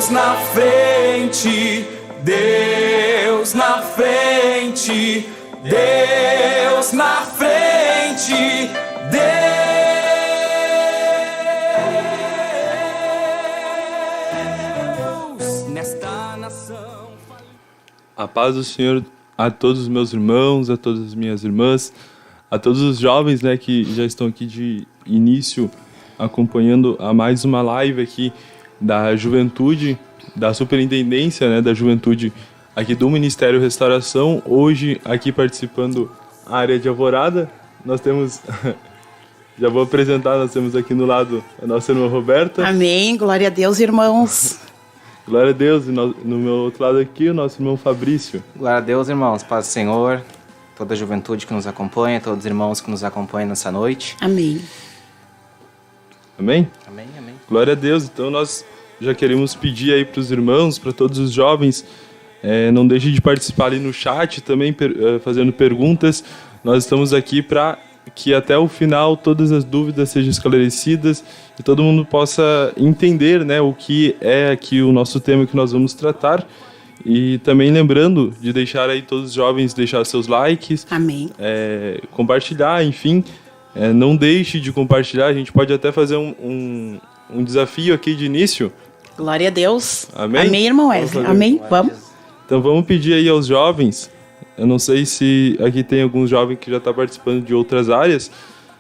Deus na frente, Deus na frente, Deus na frente, Deus nesta nação. A paz do Senhor a todos os meus irmãos, a todas as minhas irmãs, a todos os jovens, né, que já estão aqui de início acompanhando a mais uma live aqui da juventude, da superintendência, né, da juventude aqui do Ministério Restauração. Hoje aqui participando a área de Alvorada, nós temos, já vou apresentar, nós temos aqui no lado a nossa irmã Roberta. Amém, glória a Deus, irmãos. Glória a Deus, e no meu outro lado aqui o nosso irmão Fabrício. Glória a Deus, irmãos, paz do Senhor, toda a juventude que nos acompanha, todos os irmãos que nos acompanham nessa noite. Amém. Amém? Amém, amém. Glória a Deus. Então nós já queremos pedir aí para os irmãos, para todos os jovens, não deixem de participar ali no chat também, fazendo perguntas. Nós estamos aqui para que até o final todas as dúvidas sejam esclarecidas e todo mundo possa entender, né, o que é aqui o nosso tema que nós vamos tratar. E também lembrando de deixar aí todos os jovens deixar seus likes. Amém. Compartilhar, enfim. Não deixe de compartilhar. A gente pode até fazer um desafio aqui de início. Glória a Deus. Amém? Amém, irmão Wesley. Amém? Vamos. Então vamos pedir aí aos jovens. Eu não sei se aqui tem alguns jovens que já estão participando de outras áreas,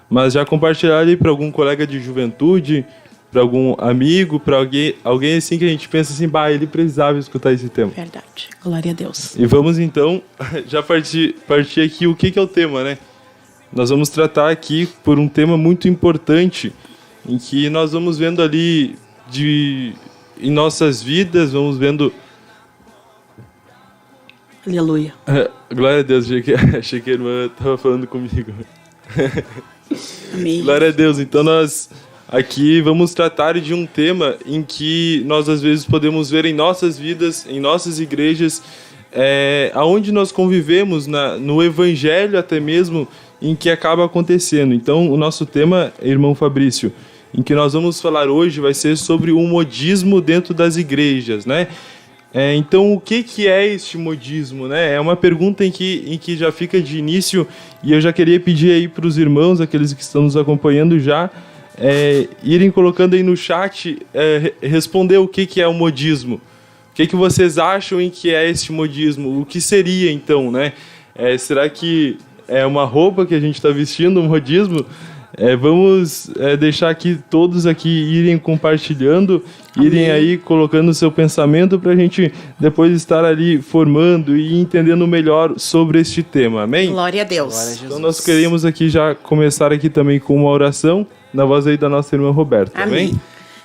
mas já compartilhar ali para algum colega de juventude, para algum amigo, para alguém assim que a gente pensa assim, ele precisava escutar esse tema. Verdade. Glória a Deus. E vamos então já partir aqui o que é o tema, né? Nós vamos tratar aqui por um tema muito importante, em que nós vamos vendo ali em nossas vidas, vamos vendo... Aleluia. Glória a Deus, achei que a irmã estava falando comigo. Amém. Glória a Deus. Então nós aqui vamos tratar de um tema em que nós às vezes podemos ver em nossas vidas, em nossas igrejas, aonde nós convivemos, no Evangelho até mesmo, em que acaba acontecendo. Então o nosso tema, irmão Fabrício, em que nós vamos falar hoje vai ser sobre o modismo dentro das igrejas, né? Então, o que é este modismo, né? É uma pergunta em que já fica de início, e eu já queria pedir aí para os irmãos, aqueles que estão nos acompanhando já, irem colocando aí no chat, responder o que é o modismo. O que vocês acham em que é este modismo? O que seria, então, né? Será que é uma roupa que a gente está vestindo, um modismo? Vamos deixar aqui todos aqui irem compartilhando, irem aí colocando o seu pensamento para a gente depois estar ali formando e entendendo melhor sobre este tema, amém? Glória a Deus. Glória a Jesus. Então nós queremos aqui já começar aqui também com uma oração na voz aí da nossa irmã Roberta, amém?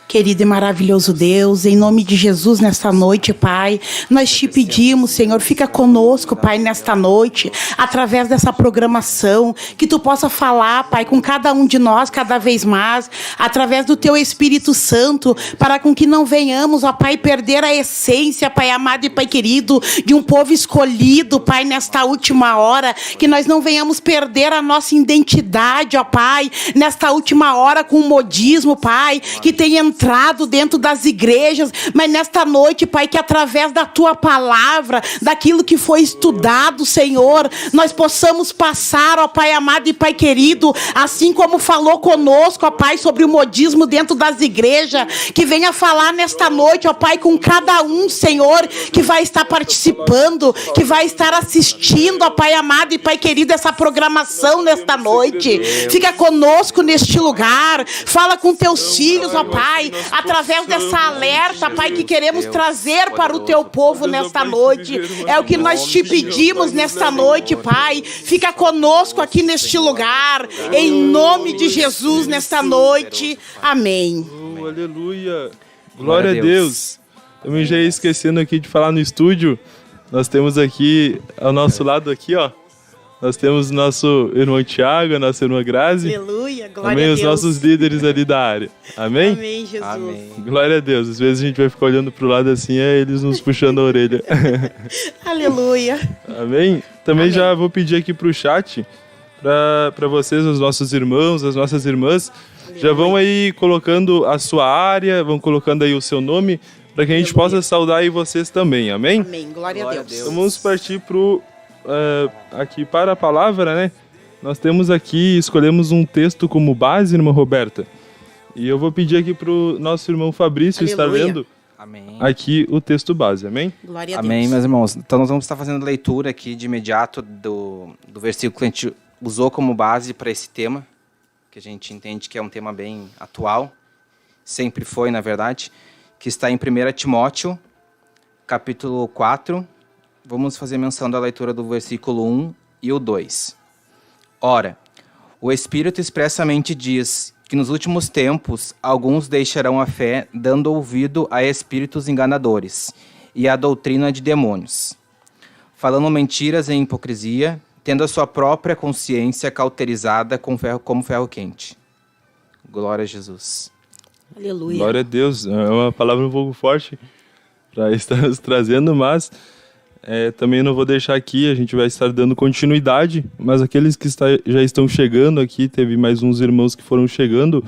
Querido e maravilhoso Deus, em nome de Jesus, nesta noite, Pai, nós te pedimos, Senhor, fica conosco, Pai, nesta noite, através dessa programação, que Tu possa falar, Pai, com cada um de nós, cada vez mais, através do Teu Espírito Santo, para com que não venhamos, ó Pai, perder a essência, Pai amado e Pai querido, de um povo escolhido, Pai, nesta última hora, que nós não venhamos perder a nossa identidade, ó Pai, nesta última hora com o modismo, Pai, que tem entrado dentro das igrejas, mas nesta noite, Pai, que através da Tua palavra, daquilo que foi estudado, Senhor, nós possamos passar, ó Pai amado e Pai querido, assim como falou conosco, ó Pai, sobre o modismo dentro das igrejas, que venha falar nesta noite, ó Pai, com cada um, Senhor, que vai estar participando, que vai estar assistindo, ó Pai amado e Pai querido, essa programação nesta noite. Fica conosco neste lugar, fala com Teus filhos, ó Pai, através dessa alerta, Pai, que queremos trazer para o Teu povo nesta noite. É o que nós te pedimos nesta noite, Pai. Fica conosco aqui neste lugar, em nome de Jesus, nesta noite. Amém. Aleluia. Glória a Deus. Também já ia esquecendo aqui de falar no estúdio, nós temos aqui, ao nosso lado aqui, ó, nós temos nosso irmão Tiago, a nossa irmã Grazi. Aleluia, glória amém, a Deus. os nossos líderes ali da área. Amém? Amém, Jesus. Amém. Glória a Deus. Às vezes a gente vai ficar olhando pro lado assim, eles nos puxando a orelha. Aleluia. Amém? Também Amém. Já vou pedir aqui pro chat, para vocês, os nossos irmãos, as nossas irmãs, já vão aí colocando a sua área, vão colocando aí o seu nome, para que a gente possa saudar aí vocês também, amém? Amém. Glória a Deus. Então vamos partir aqui para a palavra, né? Nós temos aqui, escolhemos um texto como base, irmã Roberta. E eu vou pedir aqui para o nosso irmão Fabrício estar lendo Amém. aqui o texto base, amém? Glória a Deus. Amém, meus irmãos. Então nós vamos estar fazendo leitura aqui de imediato do versículo que a gente usou como base para esse tema, que a gente entende que é um tema bem atual, sempre foi, na verdade, que está em 1 Timóteo, capítulo 4. Vamos fazer menção da leitura do versículo 1 e o 2. Ora, o Espírito expressamente diz que nos últimos tempos alguns deixarão a fé, dando ouvido a espíritos enganadores e à doutrina de demônios, falando mentiras em hipocrisia, tendo a sua própria consciência cauterizada como ferro quente. Glória a Jesus. Aleluia. Glória a Deus. É uma palavra um pouco forte para estarmos trazendo, mas também não vou deixar aqui, a gente vai estar dando continuidade, mas aqueles que já estão chegando aqui, teve mais uns irmãos que foram chegando,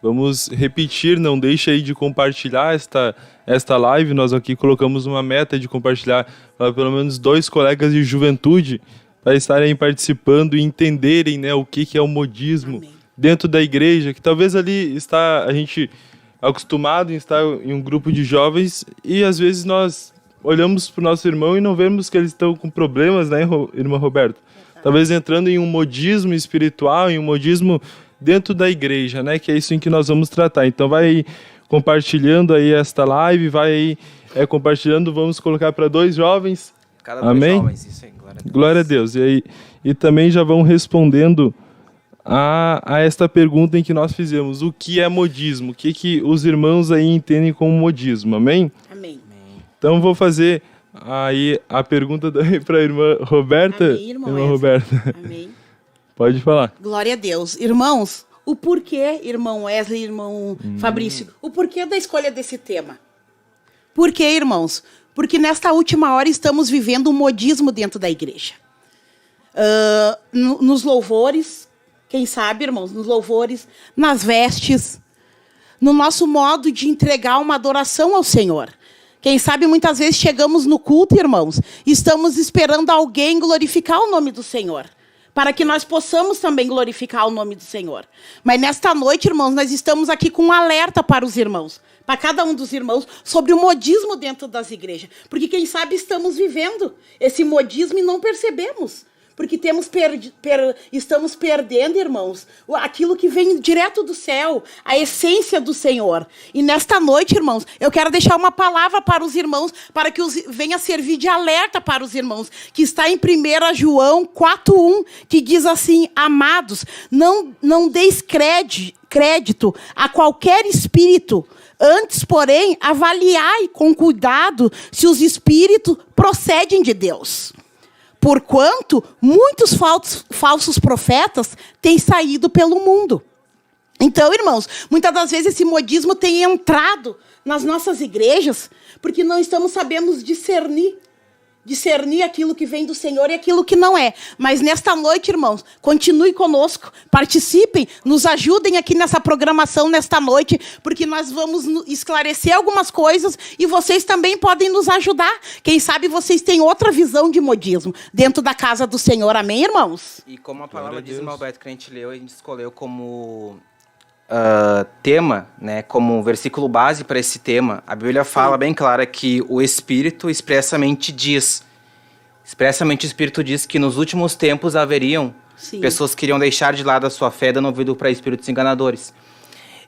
vamos repetir, não deixe aí de compartilhar esta live. Nós aqui colocamos uma meta de compartilhar para pelo menos 2 colegas de juventude para estarem participando e entenderem, né, o que é o modismo. Amém. Dentro da igreja, que talvez ali está a gente acostumado em estar em um grupo de jovens e às vezes nós olhamos para o nosso irmão e não vemos que eles estão com problemas, né, irmã Roberta? Talvez entrando em um modismo espiritual, em um modismo dentro da igreja, né, que é isso em que nós vamos tratar. Então vai compartilhando aí esta live, vai aí compartilhando, vamos colocar para 2 jovens. Cada 2 amém? jovens, isso aí, glória a Deus. Glória a Deus. E também já vão respondendo a esta pergunta em que nós fizemos. O que é modismo? O que os irmãos aí entendem como modismo? Amém? Amém. Então vou fazer aí a pergunta para a irmã Roberta. Amém, irmã Roberta. Amém. Pode falar. Glória a Deus. Irmãos, o porquê, irmão Wesley, irmão Fabrício, o porquê da escolha desse tema? Por quê, irmãos? Porque nesta última hora estamos vivendo um modismo dentro da igreja. Nos louvores, quem sabe, irmãos, nos louvores, nas vestes, no nosso modo de entregar uma adoração ao Senhor. Quem sabe, muitas vezes, chegamos no culto, irmãos, e estamos esperando alguém glorificar o nome do Senhor, para que nós possamos também glorificar o nome do Senhor. Mas nesta noite, irmãos, nós estamos aqui com um alerta para os irmãos, para cada um dos irmãos, sobre o modismo dentro das igrejas. Porque, quem sabe, estamos vivendo esse modismo e não percebemos. Porque estamos perdendo, irmãos, aquilo que vem direto do céu, a essência do Senhor. E nesta noite, irmãos, eu quero deixar uma palavra para os irmãos, para que venha servir de alerta para os irmãos, que está em 1 João 4:1, que diz assim: amados, não deis crédito a qualquer espírito, antes, porém, avaliai com cuidado se os espíritos procedem de Deus. Porquanto muitos falsos profetas têm saído pelo mundo. Então, irmãos, muitas das vezes esse modismo tem entrado nas nossas igrejas porque não estamos sabendo discernir aquilo que vem do Senhor e aquilo que não é. Mas nesta noite, irmãos, continue conosco, participem, nos ajudem aqui nessa programação nesta noite, porque nós vamos esclarecer algumas coisas e vocês também podem nos ajudar. Quem sabe vocês têm outra visão de modismo dentro da casa do Senhor. Amém, irmãos? E como a palavra diz, irmão Alberto, que a gente leu, a gente escolheu como tema, né, como versículo base para esse tema, a Bíblia fala bem clara que o Espírito expressamente o Espírito diz que nos últimos tempos haveriam pessoas que iriam deixar de lado a sua fé, dando ouvido para espíritos enganadores.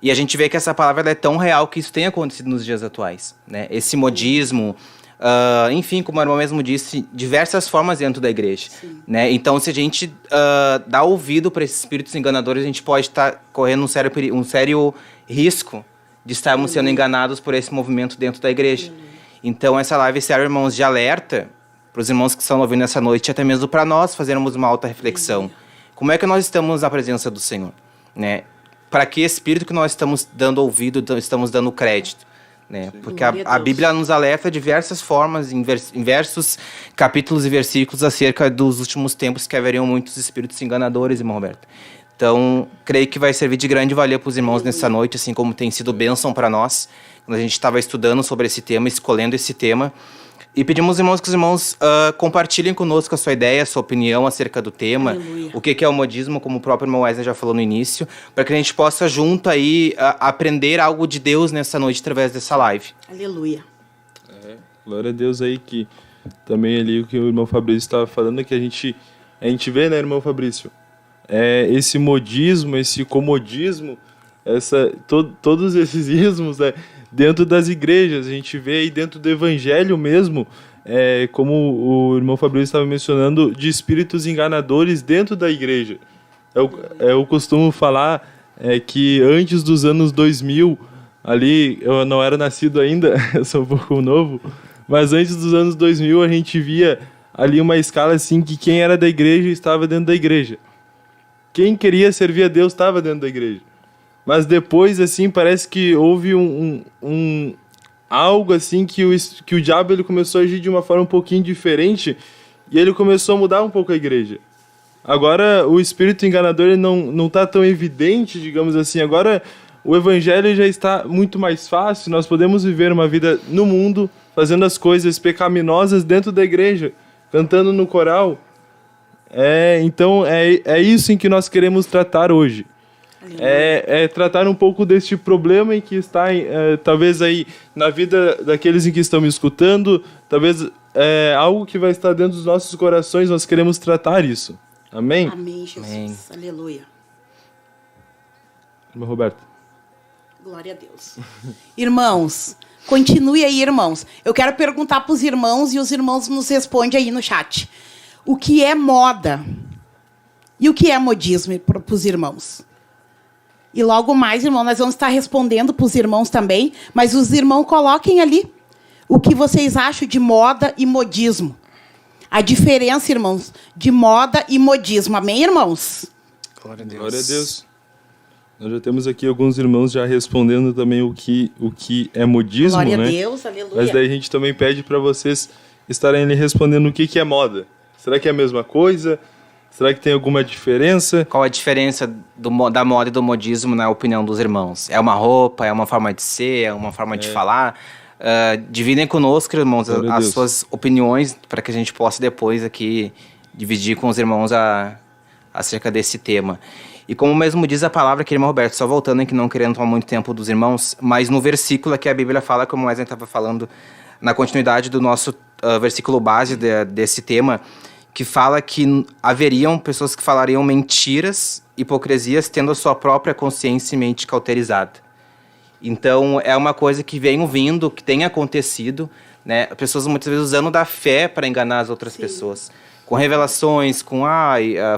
E a gente vê que essa palavra é tão real que isso tem acontecido nos dias atuais, né? Esse modismo, enfim, como a irmã mesmo disse, diversas formas dentro da igreja, né? Então, se a gente dá ouvido para esses espíritos enganadores, a gente pode estar correndo um sério risco de estarmos sendo enganados por esse movimento dentro da igreja. Então, essa live serve, irmãos, de alerta para os irmãos que estão ouvindo essa noite, até mesmo para nós fazermos uma alta reflexão. Como é que nós estamos na presença do Senhor, né? Para que espírito que nós estamos dando ouvido, estamos dando crédito, né? Porque a Bíblia nos alerta de diversas formas, em diversos capítulos e versículos, acerca dos últimos tempos que haveriam muitos espíritos enganadores, irmão Roberto. Então, creio que vai servir de grande valia para os irmãos nessa noite, assim como tem sido bênção para nós, quando a gente estava estudando sobre esse tema, escolhendo esse tema. E pedimos aos irmãos que os irmãos compartilhem conosco a sua ideia, a sua opinião acerca do tema, Aleluia. o que é o modismo, como o próprio irmão Wesley já falou no início, para que a gente possa junto aí aprender algo de Deus nessa noite através dessa live. Aleluia. Glória a Deus aí, que também ali o que o irmão Fabrício estava falando, que a gente vê, né, irmão Fabrício? Esse modismo, esse comodismo, todos esses ismos, né, dentro das igrejas. A gente vê aí dentro do evangelho mesmo, como o irmão Fabrício estava mencionando, de espíritos enganadores dentro da igreja. Eu costumo falar que antes dos anos 2000, ali, eu não era nascido ainda, eu sou um pouco novo, mas antes dos anos 2000 a gente via ali uma escala assim que quem era da igreja estava dentro da igreja. Quem queria servir a Deus estava dentro da igreja. Mas depois, assim, parece que houve algo assim que o diabo ele começou a agir de uma forma um pouquinho diferente e ele começou a mudar um pouco a igreja. Agora, o espírito enganador ele não está tão evidente, digamos assim. Agora, o evangelho já está muito mais fácil. Nós podemos viver uma vida no mundo, fazendo as coisas pecaminosas dentro da igreja, cantando no coral. Então, é isso em que nós queremos tratar hoje. Tratar um pouco deste problema em que está, talvez aí, na vida daqueles em que estão me escutando, talvez algo que vai estar dentro dos nossos corações, nós queremos tratar isso. Amém? Amém, Jesus. Amém. Aleluia. Irmã Roberta. Glória a Deus. Irmãos, continue aí, irmãos. Eu quero perguntar para os irmãos e os irmãos nos respondem aí no chat. O que é moda? E o que é modismo para os irmãos? E logo mais, irmão, nós vamos estar respondendo para os irmãos também, mas os irmãos coloquem ali o que vocês acham de moda e modismo. A diferença, irmãos, de moda e modismo. Amém, irmãos? Glória a Deus. Glória a Deus. Nós já temos aqui alguns irmãos já respondendo também o que é modismo, Glória né? a Deus, aleluia. Mas daí a gente também pede para vocês estarem ali respondendo o que é moda. Será que é a mesma coisa? Será que tem alguma diferença? Qual a diferença da moda e do modismo na opinião dos irmãos? É uma roupa, é uma forma de ser, é uma forma de falar? Dividem conosco, irmãos, as suas opiniões, para que a gente possa depois aqui dividir com os irmãos acerca desse tema. E como mesmo diz a palavra aqui, irmão Roberto, só voltando aqui, não querendo tomar muito tempo dos irmãos, mas no versículo aqui a Bíblia fala, como o Wesley estava falando, na continuidade do nosso versículo base desse tema, que fala que haveriam pessoas que falariam mentiras, hipocrisias, tendo a sua própria consciência e mente cauterizada. Então, é uma coisa que vem vindo, que tem acontecido, né? Pessoas muitas vezes usando da fé para enganar as outras pessoas. Com revelações,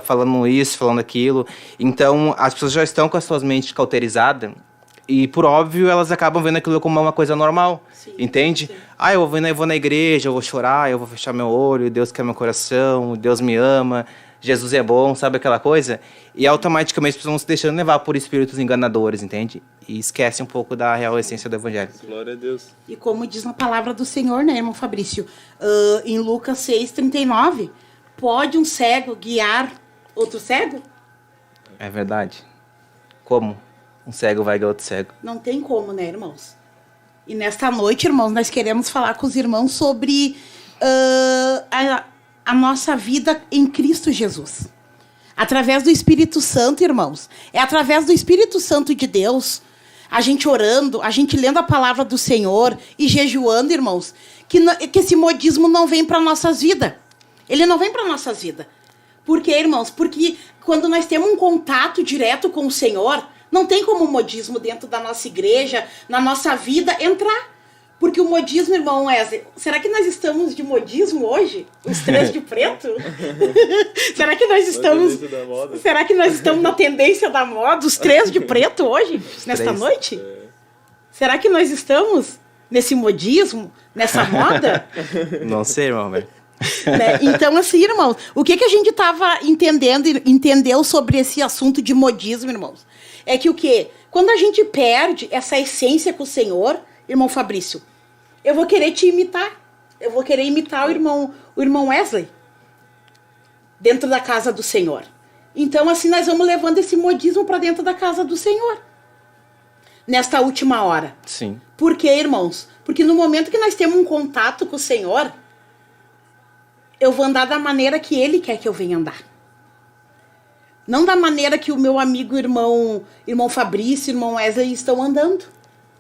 falando isso, falando aquilo. Então, as pessoas já estão com as suas mentes cauterizadas e, por óbvio, elas acabam vendo aquilo como uma coisa normal. Sim, entende? Sim. Eu vou na igreja, eu vou chorar, eu vou fechar meu olho, Deus quer meu coração, Deus me ama, Jesus é bom, sabe aquela coisa? E automaticamente as pessoas vão se deixando levar por espíritos enganadores, entende? E esquecem um pouco da real essência do evangelho. Glória a Deus. E como diz na palavra do Senhor, né, irmão Fabrício? Em Lucas 6:39, pode um cego guiar outro cego? É verdade. Como um cego vai guiar outro cego? Não tem como, né, irmãos? E nesta noite, irmãos, nós queremos falar com os irmãos sobre a nossa vida em Cristo Jesus. Através do Espírito Santo, irmãos. É através do Espírito Santo de Deus, a gente orando, a gente lendo a palavra do Senhor e jejuando, irmãos, que esse modismo não vem para nossas vidas. Ele não vem para nossas vidas. Por quê, irmãos? Porque quando nós temos um contato direto com o Senhor, não tem como o modismo dentro da nossa igreja, na nossa vida, entrar. Porque o modismo, irmão Wesley, será que nós estamos de modismo hoje? Os três de preto? Será que nós estamos... Será que nós estamos na tendência da moda, os três de preto hoje, nesta noite? Será que nós estamos nesse modismo, nessa moda? Não sei, irmão, velho. Né? Então, assim, irmãos, o que a gente estava entendeu sobre esse assunto de modismo, irmãos? É que o quê? Quando a gente perde essa essência com o Senhor, irmão Fabrício, eu vou querer te imitar. Eu vou querer imitar o irmão Wesley dentro da casa do Senhor. Então, assim, nós vamos levando esse modismo para dentro da casa do Senhor. Nesta última hora. Sim. Por quê, irmãos? Porque no momento que nós temos um contato com o Senhor, eu vou andar da maneira que Ele quer que eu venha andar. Não da maneira que o meu amigo, irmão Fabrício, irmão Wesley estão andando.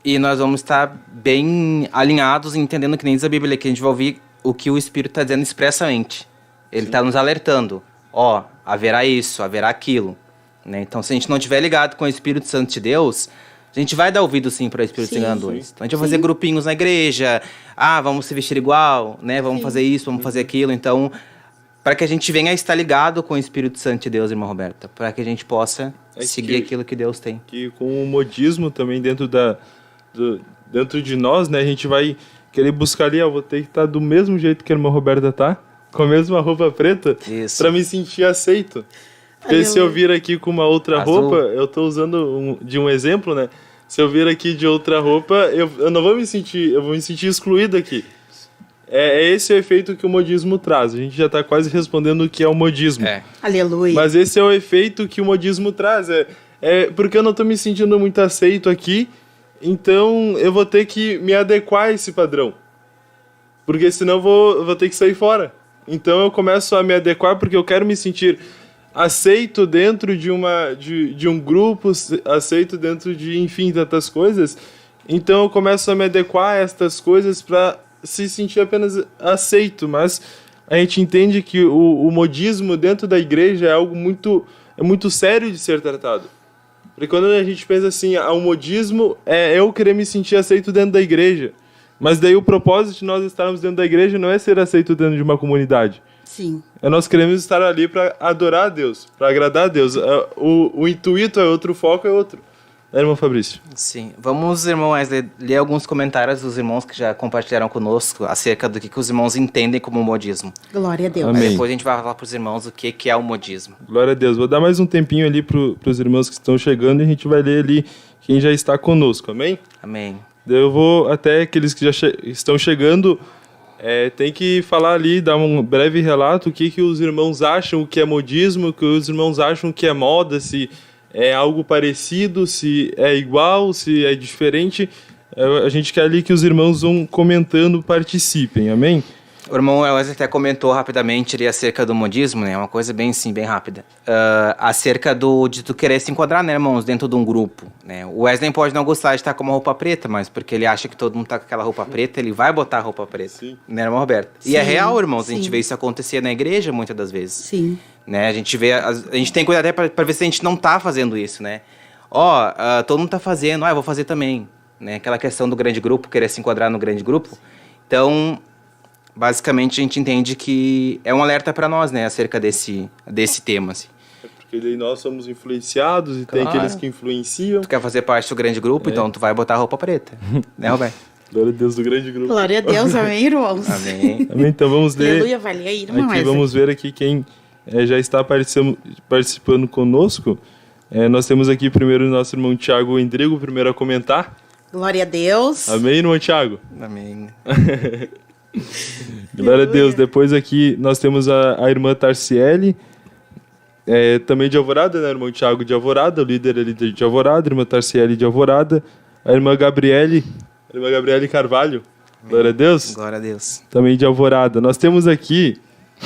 E nós vamos estar bem alinhados, entendendo que nem diz a Bíblia, que a gente vai ouvir o que o Espírito está dizendo expressamente. Ele está nos alertando. Ó, haverá isso, haverá aquilo. Né? Então, se a gente não estiver ligado com o Espírito Santo de Deus, a gente vai dar ouvido sim para o Espírito enganador. Então, a gente vai fazer grupinhos na igreja. Ah, vamos se vestir igual, né? Vamos fazer isso, vamos fazer aquilo. Então, para que a gente venha a estar ligado com o Espírito Santo de Deus, irmã Roberta. Para que a gente possa seguir aquilo que Deus tem. Que com o modismo também dentro de nós, né? A gente vai querer buscar ali, ó, vou ter que estar do mesmo jeito que a irmã Roberta tá, com a mesma roupa preta, para me sentir aceito. Porque se eu vir aqui com uma outra roupa, eu tô usando de um exemplo, né? Se eu vir aqui de outra roupa, eu não vou me sentir, eu vou me sentir excluído aqui. É esse o efeito que o modismo traz. A gente já tá quase respondendo o que é o modismo. Aleluia. Mas esse é o efeito que o modismo traz. Porque eu não tô me sentindo muito aceito aqui, então eu vou ter que me adequar a esse padrão. Porque senão eu vou ter que sair fora. Então eu começo a me adequar porque eu quero me sentir aceito dentro de um grupo, aceito dentro de, enfim, tantas coisas. Então eu começo a me adequar a estas coisas para se sentir apenas aceito. Mas a gente entende que o modismo dentro da igreja é algo muito sério de ser tratado. Porque quando a gente pensa assim, o modismo é eu querer me sentir aceito dentro da igreja. Mas daí o propósito de nós estarmos dentro da igreja não é ser aceito dentro de uma comunidade. Sim. Nós queremos estar ali para adorar a Deus, para agradar a Deus. O intuito é outro, o foco é outro. Irmão Fabrício. Sim. Vamos, irmão Wesley, ler alguns comentários dos irmãos que já compartilharam conosco acerca do que os irmãos entendem como modismo. Glória a Deus. Amém. Aí depois a gente vai falar para os irmãos o que é o modismo. Glória a Deus. Vou dar mais um tempinho ali para os irmãos que estão chegando e a gente vai ler ali quem já está conosco. Amém? Amém. Eu vou, até aqueles que já estão chegando, tem que falar ali, dar um breve relato o que os irmãos acham, o que é modismo, o que os irmãos acham que é moda, se é algo parecido, se é igual, se é diferente. A gente quer ali que os irmãos vão comentando, participem, amém? O irmão Wesley até comentou rapidamente ali acerca do modismo, né? Uma coisa bem rápida. Acerca de tu querer se enquadrar, né, irmãos, dentro de um grupo, né? O Wesley pode não gostar de estar com uma roupa preta, mas porque ele acha que todo mundo tá com aquela roupa preta, ele vai botar a roupa preta. Sim. Né, irmão Roberto? E é real, irmãos, a gente vê isso acontecer na igreja muitas das vezes. Sim. Né? A gente tem que cuidar até pra ver se a gente não tá fazendo isso, né? Todo mundo tá fazendo, eu vou fazer também. Né? Aquela questão do grande grupo, querer se enquadrar no grande grupo. Então, basicamente, a gente entende que é um alerta para nós, né? Acerca desse tema, assim. Porque daí nós somos influenciados e tem aqueles que influenciam. Tu quer fazer parte do grande grupo, então tu vai botar a roupa preta. Né, Roberto? Glória a Deus do grande grupo. Glória a Deus, amém, irmãos? Amém. Amém, então vamos ler. Aleluia, vai ler aí, irmão. Aqui vamos ver aqui quem já está participando conosco. Nós temos aqui primeiro o nosso irmão Tiago Endrigo, primeiro a comentar. Glória a Deus. Amém, irmão Tiago? Amém. Glória a Deus. Depois aqui nós temos a irmã Tarciele, também de Alvorada, né, irmão Tiago de Alvorada, o líder ali de Alvorada, irmã Tarciele de Alvorada, a irmã Gabriele Carvalho. Glória a Deus. Glória a Deus. Também de Alvorada. Nós temos aqui,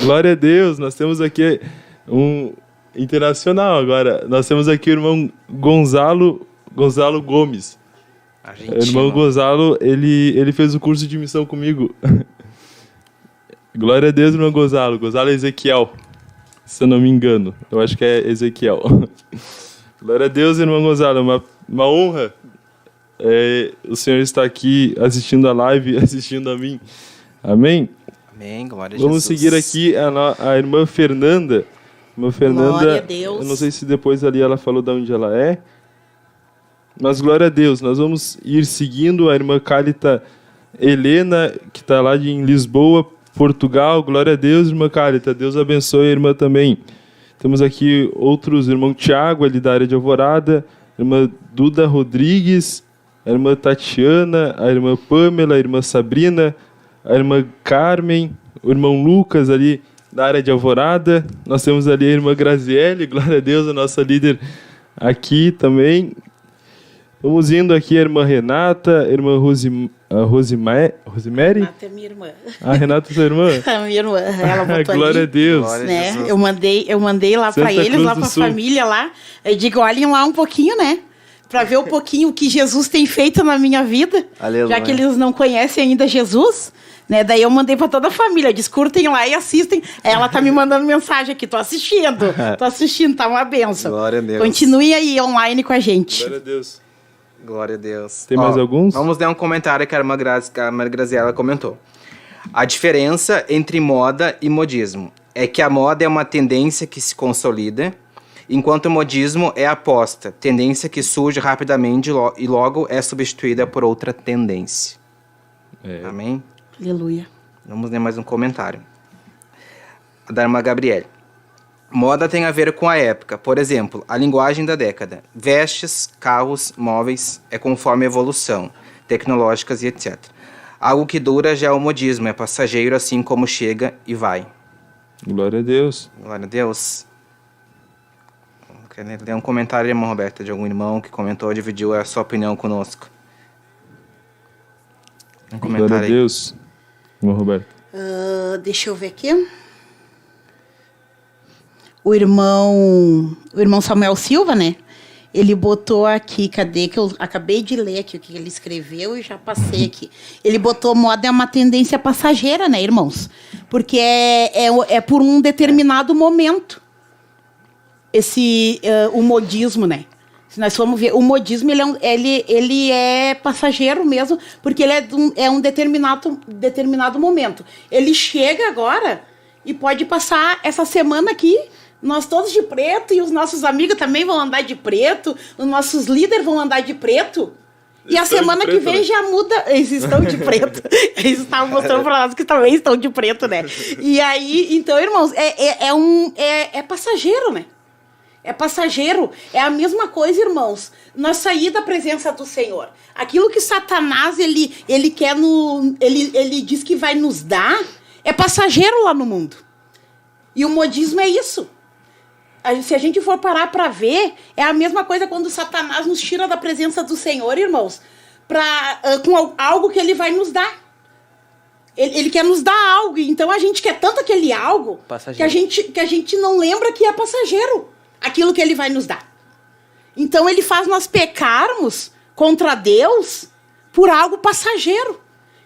glória a Deus, nós temos aqui um internacional agora. Nós temos aqui o irmão Gonzalo Gomes. Argentina. O irmão Gonzalo, ele fez o curso de missão comigo. Glória a Deus, irmão Gonzalo. Gonzalo é Ezequiel, se eu não me engano. Eu acho que é Ezequiel. Glória a Deus, irmão Gonzalo. Uma honra. O Senhor está aqui assistindo a live, assistindo a mim. Amém? Amém, glória a Vamos Jesus. seguir aqui a irmã Fernanda. Irmã Fernanda, Glória a Deus. eu não sei se depois ali ela falou de onde ela é. Mas glória a Deus, nós vamos ir seguindo a irmã Cálita Helena, que está lá em Lisboa, Portugal. Glória a Deus, irmã Cálita. Deus abençoe a irmã também. Temos aqui outros, irmão Tiago, ali da área de Alvorada, irmã Duda Rodrigues, a irmã Tatiana, a irmã Pâmela, a irmã Sabrina, a irmã Carmen, o irmão Lucas ali da área de Alvorada. Nós temos ali a irmã Graziele, glória a Deus, a nossa líder aqui também. Vamos indo aqui a irmã Renata, a irmã Rosemary. Renata é minha irmã. A Renata é sua irmã? A minha irmã, ela botou Glória ali, a Deus. Glória a né? Jesus. Eu mandei lá Santa para eles, Cruz lá do para a Sul. família lá. Eu digo, olhem lá um pouquinho, né? Para ver um pouquinho o que Jesus tem feito na minha vida. Aleluia. Já que eles não conhecem ainda Jesus, né? Daí eu mandei para toda a família, descurtem lá e assistem. Ela tá me mandando mensagem aqui, tô assistindo, tá uma benção. Glória a Deus. Continue aí online com a gente. Glória a Deus. Glória a Deus. Tem mais alguns? Vamos ler um comentário que a irmã Graziela comentou. A diferença entre moda e modismo é que a moda é uma tendência que se consolida, enquanto o modismo é aposta, tendência que surge rapidamente e logo é substituída por outra tendência. Amém? Aleluia. Vamos ler mais um comentário. Da irmã Gabriele. Moda tem a ver com a época. Por exemplo, a linguagem da década. Vestes, carros, móveis, é conforme a evolução, tecnológicas e etc. Algo que dura já é o modismo, é passageiro assim como chega e vai. Glória a Deus. Glória a Deus. Quer ler um comentário, irmã Roberta, de algum irmão que comentou, dividiu a sua opinião conosco. Um Glória a comentário aí. Deus. Irmã Roberta. Deixa eu ver aqui. O irmão Samuel Silva, né? Ele botou aqui, cadê? Que eu acabei de ler aqui o que ele escreveu e já passei aqui. Ele botou moda é uma tendência passageira, né, irmãos? Porque é por um determinado momento. O modismo, né? Se nós formos ver, o modismo ele é passageiro mesmo, porque ele é um determinado momento. Ele chega agora e pode passar essa semana aqui, nós todos de preto, e os nossos amigos também vão andar de preto, os nossos líderes vão andar de preto. E a semana que vem já muda. Eles estão de preto. Eles estavam mostrando para nós que também estão de preto, né? E aí, então, irmãos, é passageiro, né? É passageiro. É a mesma coisa, irmãos. Nós sair da presença do Senhor. Aquilo que Satanás, ele quer ele diz que vai nos dar, é passageiro lá no mundo. E o modismo é isso. Se a gente for parar para ver, é a mesma coisa quando Satanás nos tira da presença do Senhor, irmãos, com algo que ele vai nos dar. Ele quer nos dar algo, então a gente quer tanto aquele algo que a gente não lembra que é passageiro aquilo que ele vai nos dar. Então ele faz nós pecarmos contra Deus por algo passageiro,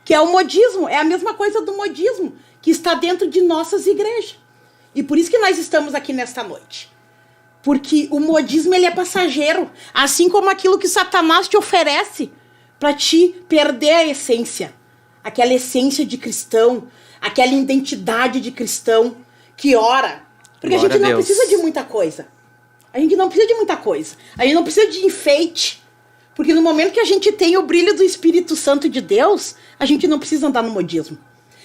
que é o modismo. É a mesma coisa do modismo que está dentro de nossas igrejas. E por isso que nós estamos aqui nesta noite. Porque o modismo ele é passageiro, assim como aquilo que Satanás te oferece para te perder a essência. Aquela essência de cristão, aquela identidade de cristão que ora. Porque Glória a gente a não Deus. precisa de muita coisa. A gente não precisa de muita coisa. A gente não precisa de enfeite. Porque no momento que a gente tem o brilho do Espírito Santo de Deus, a gente não precisa andar no modismo.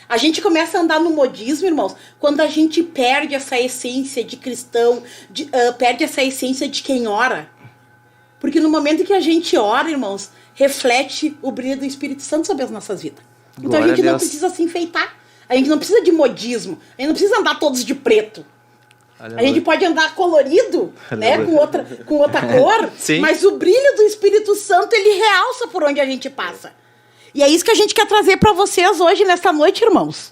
A gente começa a andar no modismo, irmãos, quando a gente perde essa essência de cristão, perde essa essência de quem ora. Porque no momento que a gente ora, irmãos, reflete o brilho do Espírito Santo sobre as nossas vidas. Então Glória a gente a não Deus. precisa se enfeitar. A gente não precisa de modismo. A gente não precisa andar todos de preto. A gente pode andar colorido, né, com outra cor, Sim. mas o brilho do Espírito Santo, ele realça por onde a gente passa. E é isso que a gente quer trazer para vocês hoje, nesta noite, irmãos,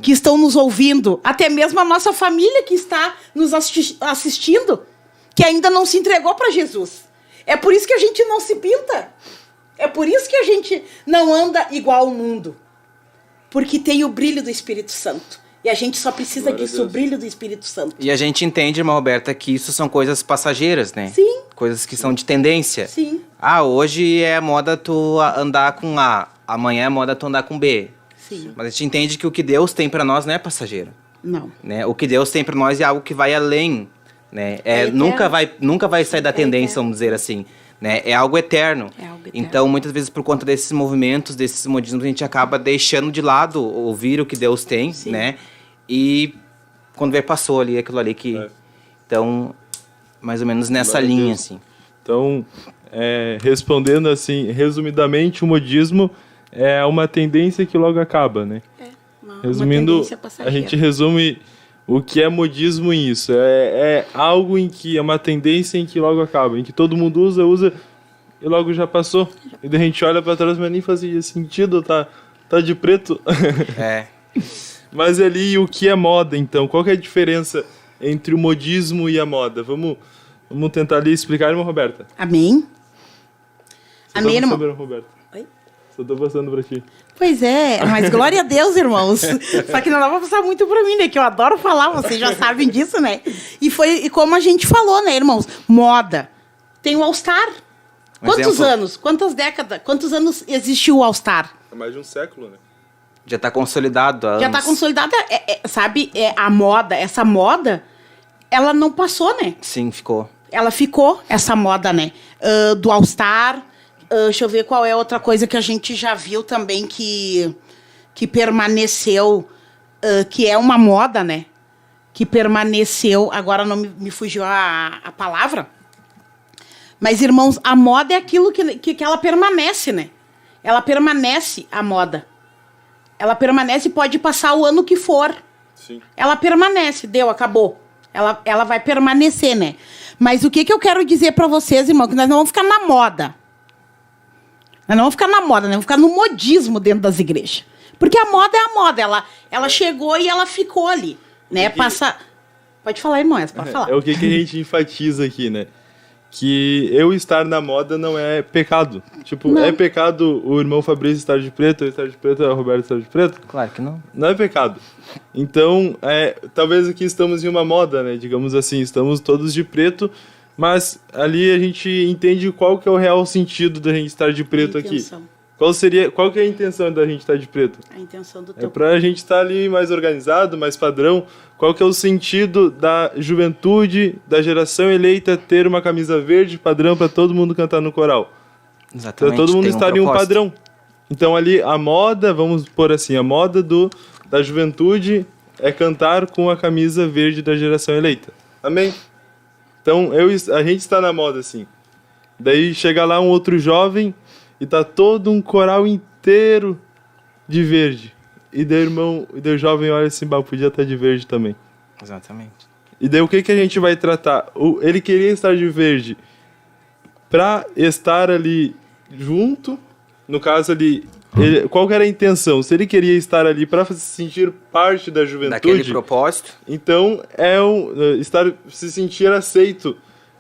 que estão nos ouvindo, até mesmo a nossa família que está nos assistindo, que ainda não se entregou para Jesus. É por isso que a gente não se pinta. É por isso que a gente não anda igual ao mundo. Porque tem o brilho do Espírito Santo. E a gente só precisa Glória a disso, o Deus. brilho do Espírito Santo. E a gente entende, irmã Roberta, que isso são coisas passageiras, né? Sim. Coisas que são de tendência. Sim. Ah, hoje é moda tu andar com A, amanhã é moda tu andar com B. Sim. Mas a gente entende que o que Deus tem pra nós não é passageiro, Não. né? O que Deus tem pra nós é algo que vai além, né? É eterno. Nunca vai sair da tendência, eterno. vamos dizer assim, né? É algo eterno. É algo eterno. Então, muitas vezes por conta desses movimentos, desses modismos, a gente acaba deixando de lado ouvir o que Deus tem, Sim. né? E quando vê, passou ali aquilo ali que... É. Então, mais ou menos nessa Glória a linha, Deus. assim. Então, respondendo assim, resumidamente, o modismo é uma tendência que logo acaba, né? É. Resumindo, tendência a passageira. gente resume o que é modismo em isso. É algo em que é uma tendência em que logo acaba, em que todo mundo usa e logo já passou. E daí a gente olha pra trás, mas nem fazia sentido, tá de preto. É. Mas ali, o que é moda, então? Qual que é a diferença entre o modismo e a moda? Vamos tentar ali explicar, irmã Roberta. Amém? Só Amém, tô irmão? sabendo, Roberta. Oi? Só tô passando pra ti. Pois é, mas glória a Deus, irmãos. Só que não dá pra passar muito pra mim, né? Que eu adoro falar, vocês já sabem disso, né? E como a gente falou, né, irmãos? Moda. Tem o All Star. Quantos exemplo. anos? Quantas décadas? Quantos anos existiu o All Star? Há mais de um século, né? Já tá consolidado há Já anos. tá consolidada, sabe? A moda, essa moda, ela não passou, né? Sim, ficou. Ela ficou, essa moda, né? Do All Star. Deixa eu ver qual é outra coisa que a gente já viu também que permaneceu, que é uma moda, né? Que permaneceu, agora não me fugiu a palavra. Mas, irmãos, a moda é aquilo que ela permanece, né? Ela permanece, a moda. Ela permanece, pode passar o ano que for. Sim. Ela permanece, acabou. Ela vai permanecer, né? Mas o que eu quero dizer pra vocês, irmão, que nós não vamos ficar na moda. Nós não vamos ficar na moda, nós vamos ficar no modismo dentro das igrejas. Porque a moda é a moda, ela chegou e ela ficou ali, né? Passa... Pode falar, irmão, pode falar. É o que a gente enfatiza aqui, né? Que eu estar na moda não é pecado. Tipo, Não. é pecado o irmão Fabrício estar de preto, eu estar de preto, o Roberto estar de preto? Claro que não. Não é pecado. Então, talvez aqui estamos em uma moda, né? Digamos assim, estamos todos de preto, mas ali a gente entende qual que é o real sentido da gente estar de preto A aqui. intenção. Qual que é a intenção da gente estar de preto? A intenção do É teu... pra gente estar ali mais organizado, mais padrão. Qual que é o sentido da juventude, da geração eleita, ter uma camisa verde padrão para todo mundo cantar no coral? Para Exatamente. todo mundo tem estar em um propósito. padrão. Então ali a moda, vamos pôr assim, a moda da juventude é cantar com a camisa verde da geração eleita. Amém? Então a gente está na moda assim. Daí chega lá um outro jovem e tá todo um coral inteiro de verde. E daí o jovem olha assim, podia estar de verde também. Exatamente. E daí o que a gente vai tratar? Ele queria estar de verde pra estar ali junto, no caso ali, qual que era a intenção? Se ele queria estar ali para se sentir parte da Daquele juventude, propósito. então se sentir aceito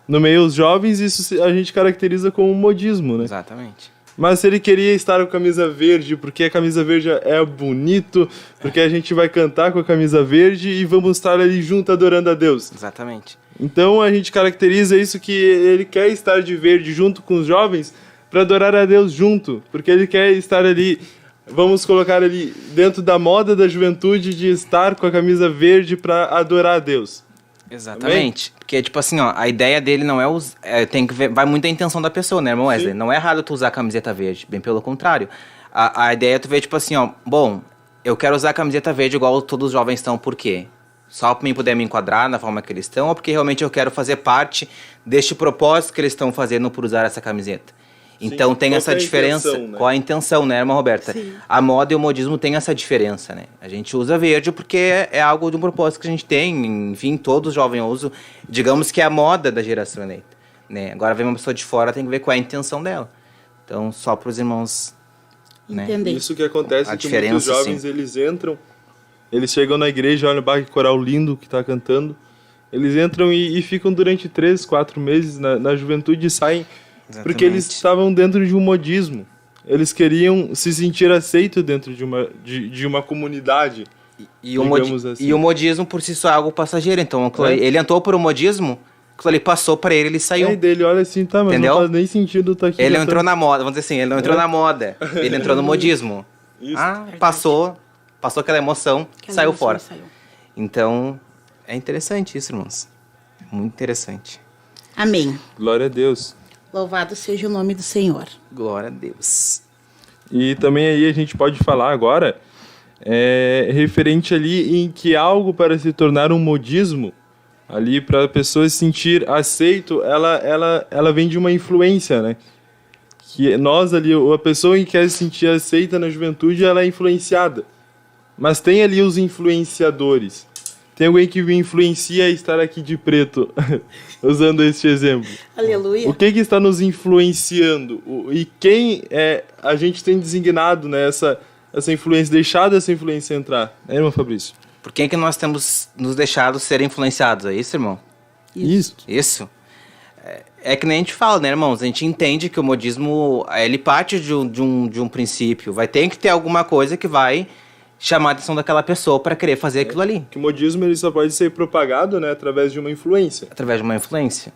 no meio dos jovens, isso a gente caracteriza como modismo, né? Exatamente. Mas se ele queria estar com a camisa verde, porque a camisa verde é bonito, porque a gente vai cantar com a camisa verde e vamos estar ali junto adorando a Deus. Exatamente. Então a gente caracteriza isso que ele quer estar de verde junto com os jovens para adorar a Deus junto, porque ele quer estar ali, vamos colocar ali dentro da moda da juventude de estar com a camisa verde para adorar a Deus. Exatamente. Porque, tipo assim, ó, a ideia dele não é tem que ver, vai muito da intenção da pessoa, né, irmão Wesley? Sim. Não é errado tu usar a camiseta verde, bem pelo contrário. A ideia é tu ver, tipo assim, ó, bom, eu quero usar a camiseta verde igual todos os jovens estão, por quê? Só pra mim poder me enquadrar na forma que eles estão, ou porque realmente eu quero fazer parte deste propósito que eles estão fazendo por usar essa camiseta? Então tem Qual essa que é a diferença. intenção, né? Qual a intenção, né, irmã Roberta? Sim. A moda e o modismo tem essa diferença, né? A gente usa verde porque é algo de um propósito que a gente tem. Enfim, todos os jovens usam. Digamos que é a moda da geração eleita, né? Agora vem uma pessoa de fora, tem que ver qual é a intenção dela. Então, só para os irmãos, né? Entender. Isso que acontece A é que muitos diferença, jovens, sim. eles chegam na igreja, olham que coral lindo que tá cantando, eles entram e ficam durante 3, 4 meses na juventude e saem, porque eles Exatamente. estavam dentro de um modismo. Eles queriam se sentir aceito dentro de uma comunidade. E o, digamos assim. e o modismo por si só é algo passageiro. Então, É. ele entrou por um modismo, aquilo ali passou para ele saiu. Aí dele olha assim, tá, mas Entendeu? não faz nem sentido tá aqui. Ele não cantando. entrou na moda, vamos dizer assim, ele não entrou na moda, ele entrou no modismo. Isso. Passou aquela emoção, Aquela saiu emoção fora. saiu. Então, é interessante isso, irmãos. Muito interessante. Amém. Glória a Deus. Louvado seja o nome do Senhor. Glória a Deus. E também aí a gente pode falar agora referente ali em que algo para se tornar um modismo, ali para a pessoa se sentir aceito, ela vem de uma influência, né? Que nós ali, a pessoa que quer se sentir aceita na juventude, ela é influenciada. Mas tem ali os influenciadores. Tem alguém que me influencia a estar aqui de preto, usando este exemplo. Aleluia. O que está nos influenciando? E quem a gente tem designado, né, essa influência, deixado essa influência entrar? Irmão Fabrício? Por quem que nós temos nos deixado ser influenciados? É isso, irmão? Isso. Isso. É que nem a gente fala, né, irmãos? A gente entende que o modismo, ele parte de um princípio. Tem que ter alguma coisa que vai chamar a atenção daquela pessoa para querer fazer aquilo ali. Que o modismo ele só pode ser propagado, né, através de uma influência. Através de uma influência.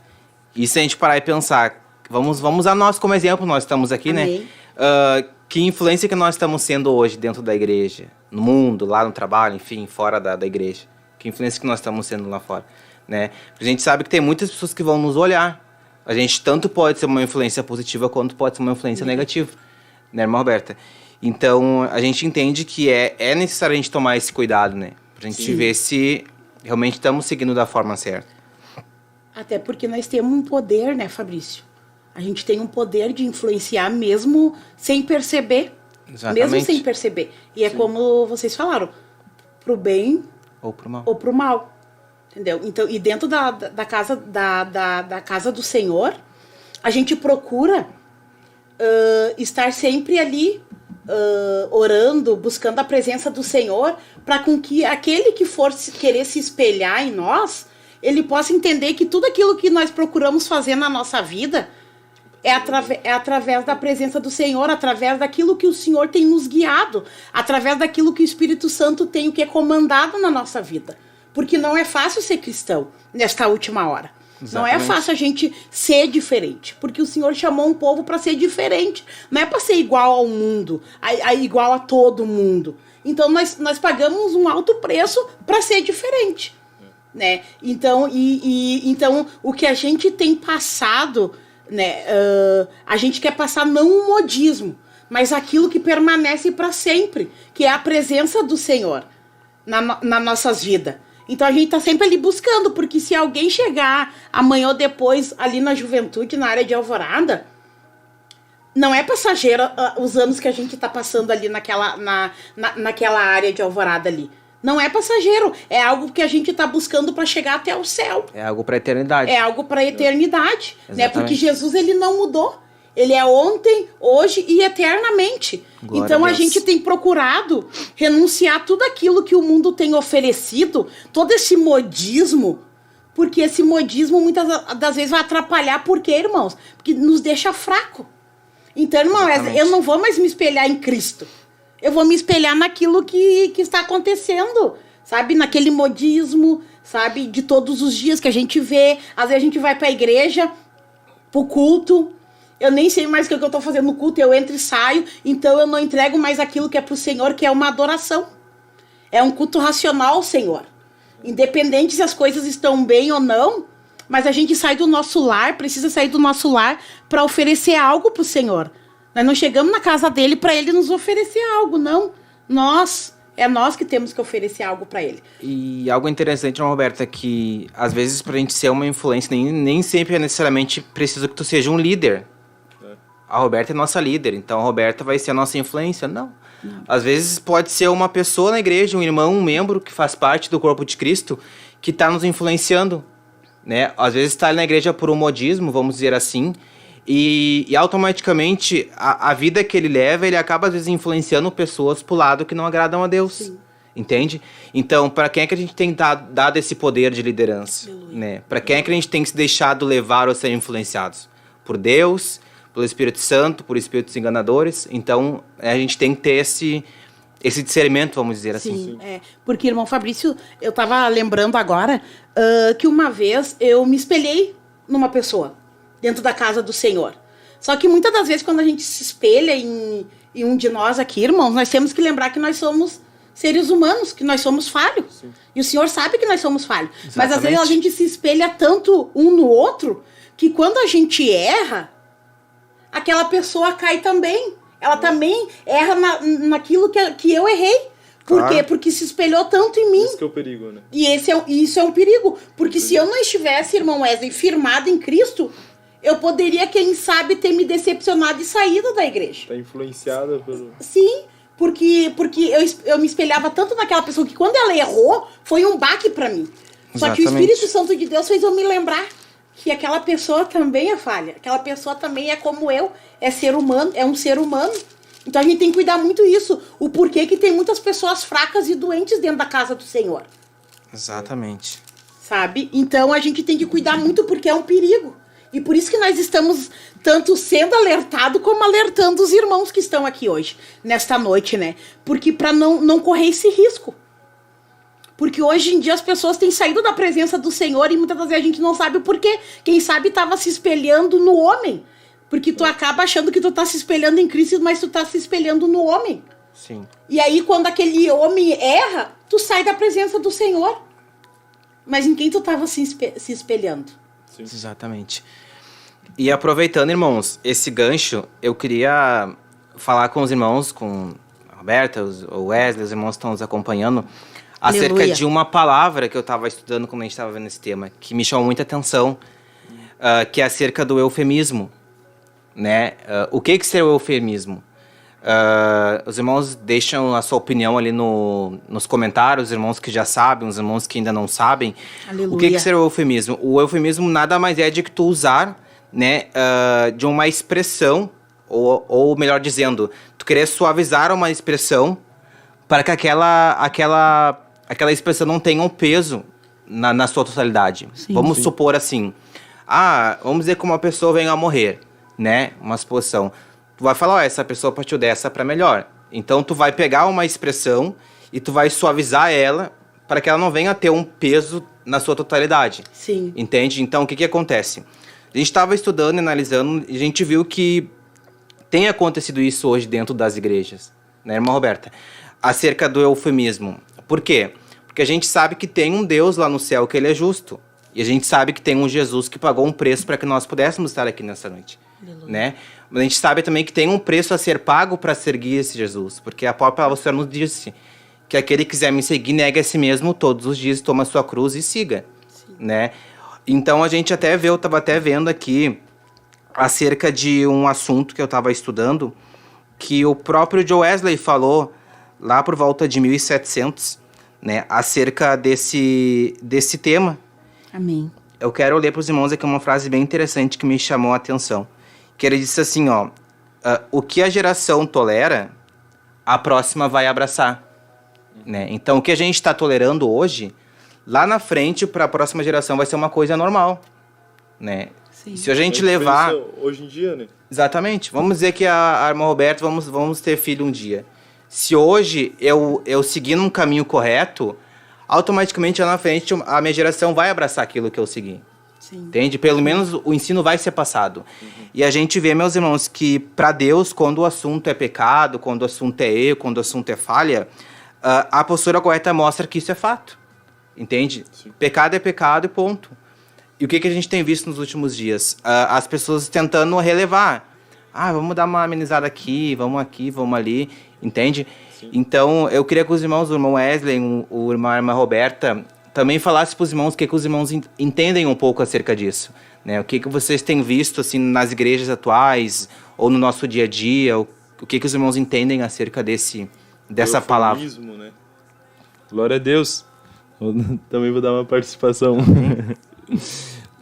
E se a gente parar e pensar, vamos usar nós como exemplo, nós estamos aqui, Amém. né? Que influência que nós estamos sendo hoje dentro da igreja, no mundo, lá no trabalho, enfim, fora da igreja. Que influência que nós estamos sendo lá fora, né? Porque a gente sabe que tem muitas pessoas que vão nos olhar. A gente tanto pode ser uma influência positiva quanto pode ser uma influência negativa, né, irmã Roberta? Então, a gente entende que é necessário a gente tomar esse cuidado, né? Pra gente ver se realmente estamos seguindo da forma certa. Até porque nós temos um poder, né, Fabrício? A gente tem um poder de influenciar mesmo sem perceber. Exatamente. Mesmo sem perceber. E é como vocês falaram, pro bem Ou pro mal. ou pro mal. Entendeu? Então, e dentro da casa, da casa do Senhor, a gente procura estar sempre ali orando, buscando a presença do Senhor, para com que aquele que for querer se espelhar em nós, ele possa entender que tudo aquilo que nós procuramos fazer na nossa vida é através da presença do Senhor, através daquilo que o Senhor tem nos guiado, através daquilo que o Espírito Santo tem o que é comandado na nossa vida. Porque não é fácil ser cristão nesta última hora. Exatamente. Não é fácil a gente ser diferente, porque o Senhor chamou um povo para ser diferente. Não é para ser igual ao mundo, igual a todo mundo. Então nós pagamos um alto preço para ser diferente, né? Então, então o que a gente tem passado, né? A gente quer passar não um modismo, mas aquilo que permanece para sempre, que é a presença do Senhor na nossas vidas. Então a gente tá sempre ali buscando, porque se alguém chegar amanhã ou depois ali na juventude, na área de Alvorada, não é passageiro os anos que a gente tá passando ali naquela área de Alvorada ali. Não é passageiro, é algo que a gente tá buscando para chegar até o céu. É algo para eternidade. É algo para eternidade, né? Exatamente. Porque Jesus, ele não mudou. Ele é ontem, hoje e eternamente. Glória então a Deus. gente tem procurado renunciar tudo aquilo que o mundo tem oferecido, todo esse modismo, porque esse modismo muitas das vezes vai atrapalhar. Por quê, irmãos? Porque nos deixa fraco. Então, irmão, Exatamente. eu não vou mais me espelhar em Cristo. Eu vou me espelhar naquilo que está acontecendo, sabe? Naquele modismo, sabe? De todos os dias que a gente vê. Às vezes a gente vai para a igreja, pro culto. Eu nem sei mais o que eu tô fazendo no culto, eu entro e saio, então eu não entrego mais aquilo que é pro Senhor, que é uma adoração. É um culto racional ao Senhor. Independente se as coisas estão bem ou não, mas a gente sai do nosso lar, precisa sair do nosso lar para oferecer algo pro Senhor. Nós não chegamos na casa dele para ele nos oferecer algo, não. É nós que temos que oferecer algo para ele. E algo interessante, Ana Roberta, é que às vezes pra gente ser uma influência, nem sempre é necessariamente preciso que tu seja um líder. A Roberta é nossa líder, então a Roberta vai ser a nossa influência. Não. Às vezes pode ser uma pessoa na igreja, um irmão, um membro que faz parte do corpo de Cristo, que está nos influenciando, né? Às vezes está na igreja por um modismo, vamos dizer assim, e automaticamente a vida que ele leva, ele acaba às vezes influenciando pessoas pro lado que não agradam a Deus. Sim. Entende? Então, para quem é que a gente tem dado esse poder de liderança? Né? Para quem é que a gente tem se deixado levar ou ser influenciados? Por Deus, pelo Espírito Santo, por espíritos enganadores. Então, a gente tem que ter esse discernimento, vamos dizer assim. Sim, porque, irmão Fabrício, eu estava lembrando agora que uma vez eu me espelhei numa pessoa dentro da casa do Senhor. Só que muitas das vezes, quando a gente se espelha em um de nós aqui, irmãos, nós temos que lembrar que nós somos seres humanos, que nós somos falhos. Sim. E o Senhor sabe que nós somos falhos. Exatamente. Mas às vezes a gente se espelha tanto um no outro, que quando a gente erra, aquela pessoa cai também. Ela também erra naquilo que eu errei. Por Claro. quê? Porque se espelhou tanto em mim. Isso que é o perigo, né? E isso é um perigo. Porque se eu não estivesse, irmão Wesley, firmado em Cristo, eu poderia, quem sabe, ter me decepcionado e saído da igreja. Tá influenciada pelo... Sim, Porque eu me espelhava tanto naquela pessoa que quando ela errou, foi um baque pra mim. Só que o Exatamente. Espírito Santo de Deus fez eu me lembrar que aquela pessoa também é falha. Aquela pessoa também é como eu, é ser humano, é um ser humano. Então a gente tem que cuidar muito isso. O porquê que tem muitas pessoas fracas e doentes dentro da casa do Senhor. Exatamente. Sabe? Então a gente tem que cuidar muito porque é um perigo. E por isso que nós estamos tanto sendo alertados como alertando os irmãos que estão aqui hoje, nesta noite, né? Porque para não correr esse risco. Porque hoje em dia as pessoas têm saído da presença do Senhor e muitas das vezes a gente não sabe o porquê. Quem sabe estava se espelhando no homem. Porque tu acaba achando que tu tá se espelhando em Cristo, mas tu tá se espelhando no homem. Sim. E aí quando aquele homem erra, tu sai da presença do Senhor. Mas em quem tu tava se espelhando? Sim. Exatamente. E aproveitando, irmãos, esse gancho, eu queria falar com os irmãos, com a Roberta, o Wesley, os irmãos que estão nos acompanhando, acerca Aleluia. de uma palavra que eu estava estudando quando a gente estava vendo esse tema, que me chamou muita atenção, que é acerca do eufemismo, né? O que seria o eufemismo? Os irmãos deixam a sua opinião ali nos comentários, os irmãos que já sabem, os irmãos que ainda não sabem. Aleluia. O que seria o eufemismo? O eufemismo nada mais é de que tu usar, né, de uma expressão, ou melhor dizendo, tu querer suavizar uma expressão para que aquela expressão não tenha um peso na sua totalidade. Sim. Vamos supor assim, vamos dizer que uma pessoa venha a morrer, né, uma suposição. Tu vai falar, essa pessoa partiu dessa para melhor. Então tu vai pegar uma expressão e tu vai suavizar ela para que ela não venha a ter um peso na sua totalidade. Sim. Entende? Então o que acontece? A gente estava estudando e analisando e a gente viu que tem acontecido isso hoje dentro das igrejas, né, irmã Roberta? Acerca do eufemismo. Por quê? Porque a gente sabe que tem um Deus lá no céu que ele é justo. E a gente sabe que tem um Jesus que pagou um preço para que nós pudéssemos estar aqui nessa noite. Né? Mas a gente sabe também que tem um preço a ser pago para seguir esse Jesus. Porque a própria palavra do Senhor nos disse que aquele que quiser me seguir, negue a si mesmo todos os dias, toma a sua cruz e siga. Né? Então a gente eu estava até vendo aqui acerca de um assunto que eu estava estudando, que o próprio Joe Wesley falou lá por volta de 1700, né, acerca desse tema. Amém. Eu quero ler para os irmãos aqui uma frase bem interessante que me chamou a atenção. Que ele disse assim, o que a geração tolera, a próxima vai abraçar. Né? Então, o que a gente está tolerando hoje, lá na frente, para a próxima geração, vai ser uma coisa normal. Né? Sim. Se a gente levar... Hoje em dia, né? Exatamente. Vamos dizer que a irmã Roberta, vamos ter filho um dia. Se hoje eu seguir num caminho correto, automaticamente lá na frente a minha geração vai abraçar aquilo que eu segui. Sim. Entende? Pelo menos o ensino vai ser passado. E a gente vê, meus irmãos, que para Deus, quando o assunto é pecado, quando o assunto é erro, quando o assunto é falha, a postura correta mostra que isso é fato. Entende? Sim. Pecado é pecado e ponto. E o que a gente tem visto nos últimos dias? As pessoas tentando relevar. Vamos dar uma amenizada aqui, vamos ali. Entende? Sim. Então, eu queria que os irmãos, o irmão Wesley, a irmã Roberta, também falasse para os irmãos o que os irmãos entendem um pouco acerca disso. Né? O que vocês têm visto assim, nas igrejas atuais ou no nosso dia a dia, o que os irmãos entendem acerca dessa palavra. Né? Glória a Deus. Eu também vou dar uma participação.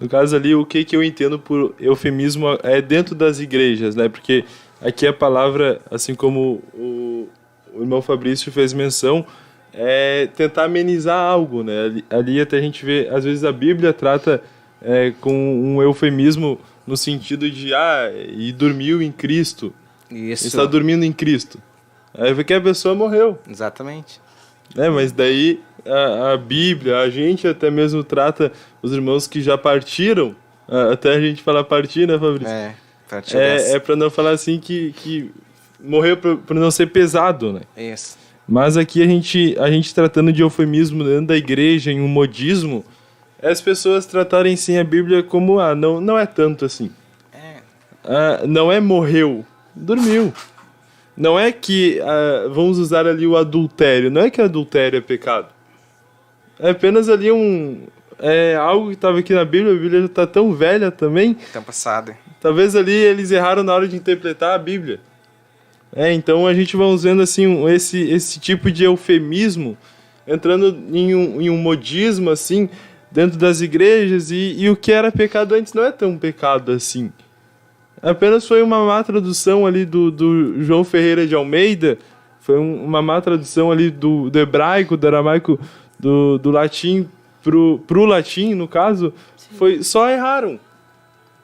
No caso ali, o que eu entendo por eufemismo é dentro das igrejas, né? Porque aqui a palavra, assim como o irmão Fabrício fez menção, é tentar amenizar algo, né? Ali até a gente vê, às vezes a Bíblia trata com um eufemismo no sentido de, e dormiu em Cristo. Isso. Está dormindo em Cristo. Aí vê que a pessoa morreu. Exatamente. Mas daí a Bíblia, a gente até mesmo trata os irmãos que já partiram, até a gente falar partir, né, Fabrício? É para não falar assim que morreu para não ser pesado, né? Isso. Mas aqui a gente tratando de eufemismo dentro da igreja, em um modismo, é as pessoas tratarem sim a Bíblia como, não é tanto assim. Não é morreu, dormiu. Não é que, vamos usar ali o adultério, não é que adultério é pecado. É apenas ali algo que estava aqui na Bíblia, a Bíblia já está tão velha também. Tá passado. Talvez ali eles erraram na hora de interpretar a Bíblia. Então a gente vamos vendo assim esse tipo de eufemismo entrando em um modismo assim dentro das igrejas e o que era pecado antes não é tão pecado assim. Apenas foi uma má tradução ali do João Ferreira de Almeida, foi uma má tradução ali do hebraico, do aramaico, do latim pro latim, no caso. Foi, só erraram.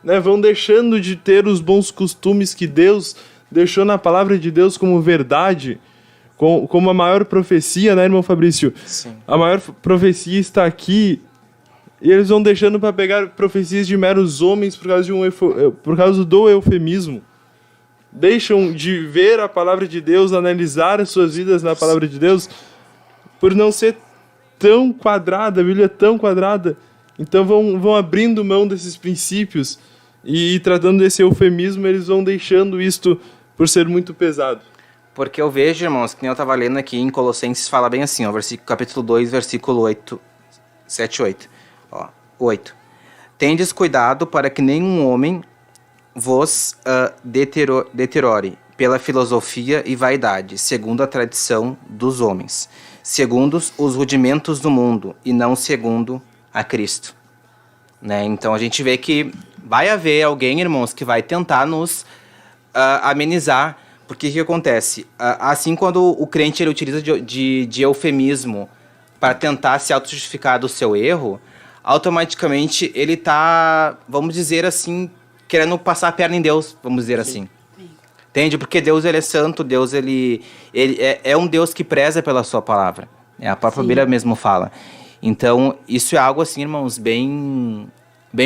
Né? Vão deixando de ter os bons costumes que Deus deixou na palavra de Deus como verdade, como a maior profecia, né, irmão Fabrício? Sim. A maior profecia está aqui. E eles vão deixando para pegar profecias de meros homens por causa do eufemismo. Deixam de ver a palavra de Deus, analisar as suas vidas na palavra de Deus, por não ser tão quadrada, a Bíblia é tão quadrada. Então vão abrindo mão desses princípios e tratando desse eufemismo, eles vão deixando isto por ser muito pesado. Porque eu vejo, irmãos, que nem eu estava lendo aqui em Colossenses, fala bem assim, ó, capítulo 2, versículo 8, 7 e 8. Ó, 8. Tendes cuidado para que nenhum homem vos deteriore pela filosofia e vaidade, segundo a tradição dos homens, segundo os rudimentos do mundo, e não segundo a Cristo. Né? Então a gente vê que vai haver alguém, irmãos, que vai tentar nos amenizar. Porque o que acontece? Assim, quando o crente ele utiliza de eufemismo para tentar se auto-justificar do seu erro, automaticamente ele está, vamos dizer assim, querendo passar a perna em Deus, vamos dizer assim. Entende? Porque Deus ele é santo, Deus ele é um Deus que preza pela sua palavra. A própria Bíblia mesmo fala. Então, isso é algo assim, irmãos, bem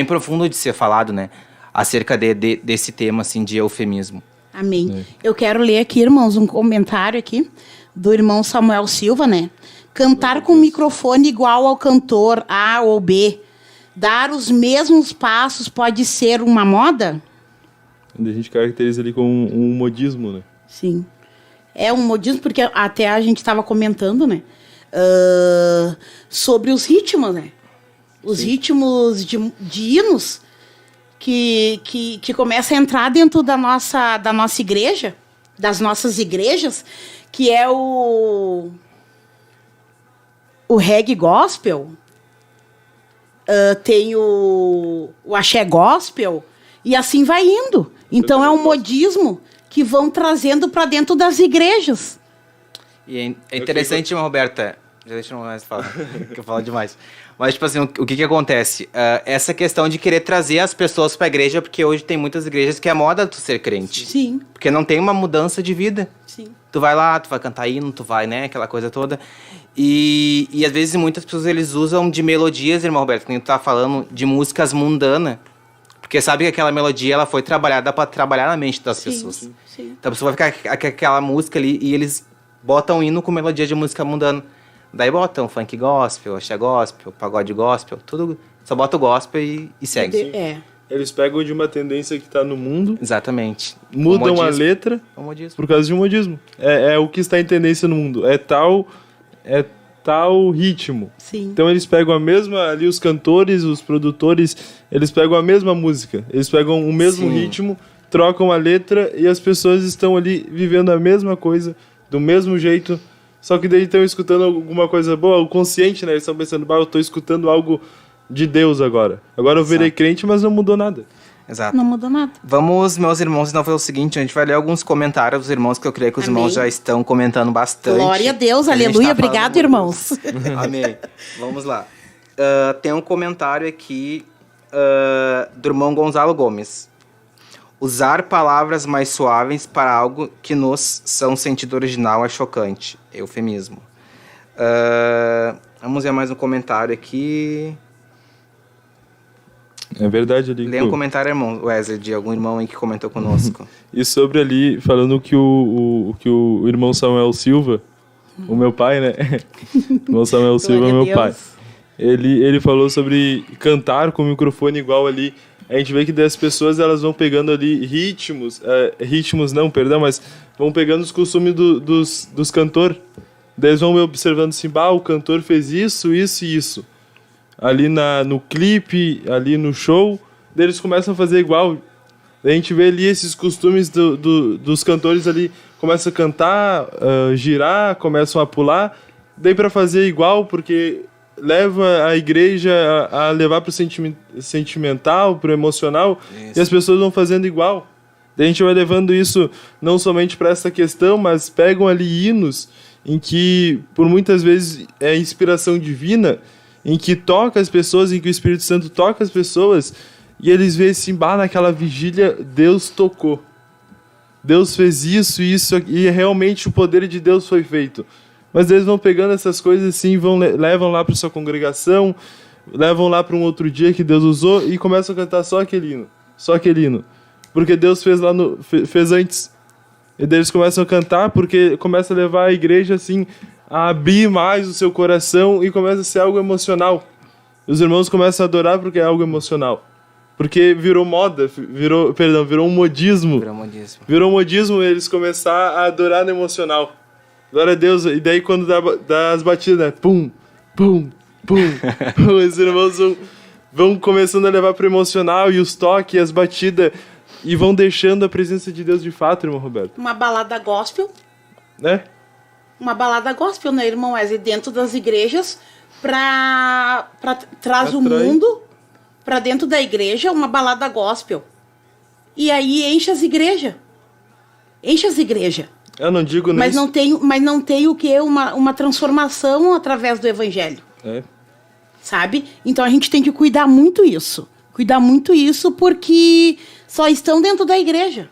profundo de ser falado, né? Acerca desse tema, assim, de eufemismo. Amém. Eu quero ler aqui, irmãos, um comentário aqui do irmão Samuel Silva, né? Cantar com microfone igual ao cantor A ou B, dar os mesmos passos pode ser uma moda? A gente caracteriza ali como um modismo, né? Sim. É um modismo porque até a gente estava comentando, né? Sobre os ritmos, né? Os ritmos de hinos que começa a entrar dentro da nossa igreja, das nossas igrejas, que é o reggae gospel, tem o axé gospel, e assim vai indo. Então é um modismo que vão trazendo para dentro das igrejas. E é interessante, irmã Roberta, já deixa eu mais falar, que eu falo demais. Mas, tipo assim, o que acontece? Essa questão de querer trazer as pessoas para a igreja, porque hoje tem muitas igrejas que é moda tu ser crente. Sim. Porque não tem uma mudança de vida. Sim. Tu vai lá, tu vai cantar hino, tu vai, né, aquela coisa toda. E às vezes muitas pessoas, eles usam de melodias, irmão Roberto, que nem tu tá falando, de músicas mundanas. Porque sabe que aquela melodia, ela foi trabalhada para trabalhar na mente das pessoas. Sim. Então a pessoa vai ficar com aquela música ali e eles botam hino com melodia de música mundana. Daí botam funk gospel, axé gospel, pagode gospel, tudo. Só bota o gospel e segue. Eles pegam de uma tendência que está no mundo. Exatamente. Mudam a letra por causa de um modismo. É o que está em tendência no mundo. É tal ritmo. Sim. Então eles pegam a mesma, ali os cantores, os produtores, eles pegam a mesma música. Eles pegam o mesmo ritmo, trocam a letra e as pessoas estão ali vivendo a mesma coisa, do mesmo jeito. Só que daí estão escutando alguma coisa boa, o consciente, né? Eles estão pensando, eu estou escutando algo de Deus agora. Agora eu virei crente, mas não mudou nada. Exato. Não mudou nada. Vamos, meus irmãos, então foi o seguinte, a gente vai ler alguns comentários dos irmãos, que eu creio que os irmãos já estão comentando bastante. Glória a Deus, aleluia, obrigado, irmãos. Amém. Vamos lá. Tem um comentário aqui do irmão Gonzalo Gomes. Usar palavras mais suaves para algo que nos são sentido original é chocante. Eufemismo. Vamos ver mais um comentário aqui. É verdade ali. Lê um comentário, irmão Wesley, de algum irmão aí que comentou conosco. E sobre ali, falando que o irmão Samuel Silva, o meu pai, né? O irmão Samuel Silva é meu pai. Ele falou sobre cantar com o microfone igual ali. A gente vê que das pessoas, elas vão pegando ali mas vão pegando os costumes dos cantores. Daí eles vão observando assim, o cantor fez isso, isso e isso. Ali no clipe, ali no show, daí eles começam a fazer igual. A gente vê ali esses costumes dos cantores ali, começam a cantar, girar, começam a pular, daí para fazer igual, porque leva a igreja a levar para o sentimental, para o emocional, Isso. e as pessoas vão fazendo igual. Daí a gente vai levando isso não somente para essa questão, mas pegam ali hinos em que, por muitas vezes, é inspiração divina, em que toca as pessoas, em que o Espírito Santo toca as pessoas, e eles veem assim, naquela vigília, Deus tocou. Deus fez isso, e realmente o poder de Deus foi feito. Mas eles vão pegando essas coisas assim, levam lá para sua congregação, levam lá para um outro dia que Deus usou, e começam a cantar só aquele hino. Porque Deus fez fez antes. E daí eles começam a cantar porque começa a levar a igreja assim a abrir mais o seu coração e começa a ser algo emocional. Os irmãos começam a adorar porque é algo emocional. Porque virou moda, virou um modismo. Virou um modismo eles começaram a adorar no emocional. Glória a Deus. E daí quando dá as batidas, né? Pum, pum, pum, pum. Os irmãos vão começando a levar para o emocional e os toques, as batidas, e vão deixando a presença de Deus de fato, irmão Roberto. Uma balada gospel. Né? Uma balada gospel, né, irmão Wesley? Dentro das igrejas, traz o mundo para dentro da igreja, uma balada gospel. E aí enche as igrejas. Eu não digo nem mas não tem o quê? Uma transformação através do evangelho. É. Sabe? Então a gente tem que cuidar muito isso. Porque só estão dentro da igreja.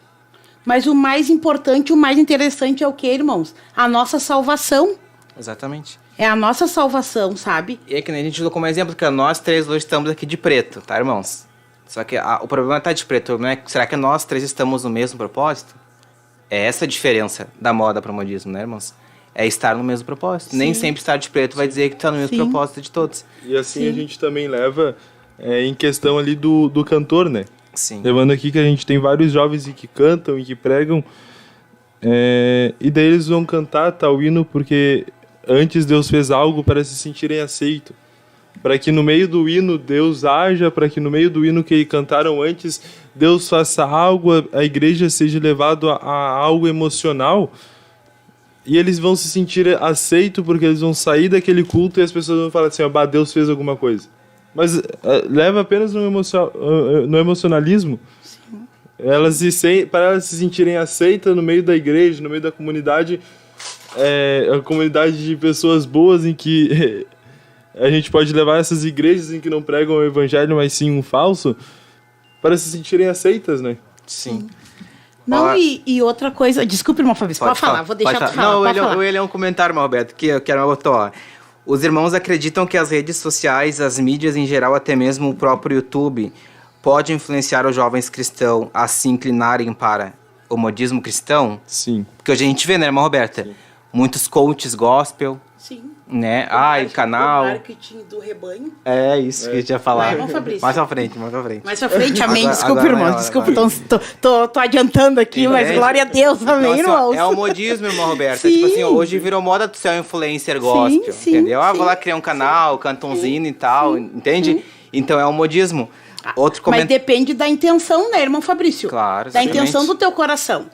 Mas o mais importante, o mais interessante é o que, irmãos? A nossa salvação. Exatamente. É a nossa salvação, sabe? E é que nem a gente usou como exemplo, que nós três hoje estamos aqui de preto, tá, irmãos? Só que o problema tá de preto, não é? Será que nós três estamos no mesmo propósito? É essa a diferença da moda para o modismo, né, irmãos? É estar no mesmo propósito. Sim. Nem sempre estar de preto vai dizer que está no mesmo propósito de todos. E assim a gente também leva em questão ali do cantor, né? Sim. Levando aqui que a gente tem vários jovens que cantam e que pregam, e daí eles vão cantar tal hino porque antes Deus fez algo para se sentirem aceitos. Para que no meio do hino Deus haja, para que no meio do hino que cantaram antes, Deus faça algo, a igreja seja levado a algo emocional, e eles vão se sentir aceitos porque eles vão sair daquele culto e as pessoas vão falar assim, Deus fez alguma coisa. Mas leva apenas no emocionalismo. Sim. Para elas se sentirem aceitas no meio da igreja, no meio da comunidade, a comunidade de pessoas boas em que a gente pode levar essas igrejas em que não pregam o evangelho, mas sim um falso, para se sentirem aceitas, né? Sim. Não, e outra coisa... Desculpa, irmão Fabrício, pode falar, vou deixar tu falar. Não, ele é um comentário, irmão Roberto, que eu quero botar. Os irmãos acreditam que as redes sociais, as mídias em geral, até mesmo o próprio YouTube, pode influenciar os jovens cristãos a se inclinarem para o modismo cristão? Sim. Porque hoje a gente vê, né, irmã Roberta? Sim. Muitos coaches gospel. Sim. Né? Canal. O marketing do rebanho. É isso que a gente ia falar. Mais pra frente. Mais pra frente, amém. Desculpa, irmão. Desculpa, tô adiantando aqui, mas glória a Deus, amém, irmãos. É o modismo, irmão Roberta. Sim. Tipo assim, hoje virou moda tu ser um influencer gospel, sim, entendeu? Vou lá criar um canal, canto um hino e tal, entende? Sim. Então é o modismo. Mas depende da intenção, né, irmão Fabrício? Claro, da intenção do teu coração.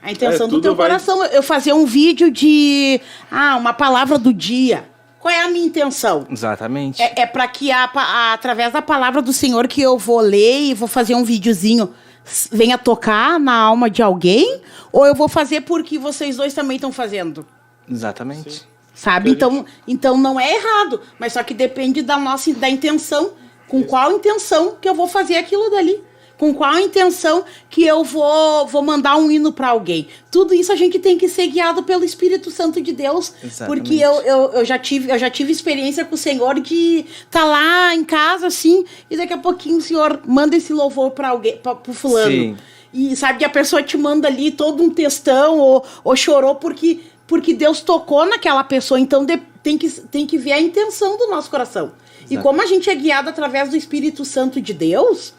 A intenção do teu coração. Eu fazer um vídeo de uma palavra do dia. Qual é a minha intenção? Exatamente. É para que através da palavra do Senhor que eu vou ler e vou fazer um videozinho venha tocar na alma de alguém? Ou eu vou fazer porque vocês dois também estão fazendo? Exatamente. Sim. Sabe? Então não é errado. Mas só que depende da intenção. Com qual intenção que eu vou fazer aquilo dali? Com qual intenção que eu vou mandar um hino para alguém? Tudo isso a gente tem que ser guiado pelo Espírito Santo de Deus. Exatamente. Porque eu já tive experiência com o Senhor de estar lá em casa, assim, e daqui a pouquinho o Senhor manda esse louvor para alguém, pro fulano. Sim. E sabe que a pessoa te manda ali todo um textão ou chorou porque Deus tocou naquela pessoa. Então tem que ver a intenção do nosso coração. Exatamente. E como a gente é guiado através do Espírito Santo de Deus,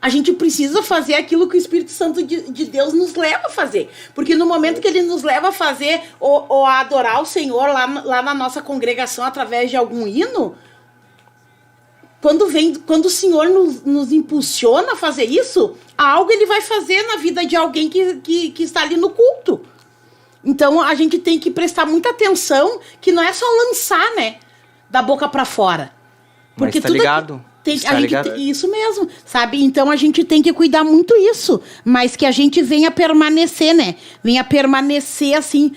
a gente precisa fazer aquilo que o Espírito Santo de Deus nos leva a fazer. Porque no momento que ele nos leva a fazer ou a adorar o Senhor lá na nossa congregação através de algum hino, quando o Senhor nos impulsiona a fazer isso, algo ele vai fazer na vida de alguém que está ali no culto. Então a gente tem que prestar muita atenção, que não é só lançar, né, da boca para fora. Porque tá ligado. Isso mesmo, sabe? Então a gente tem que cuidar muito isso, mas que a gente venha permanecer, né? Venha permanecer assim,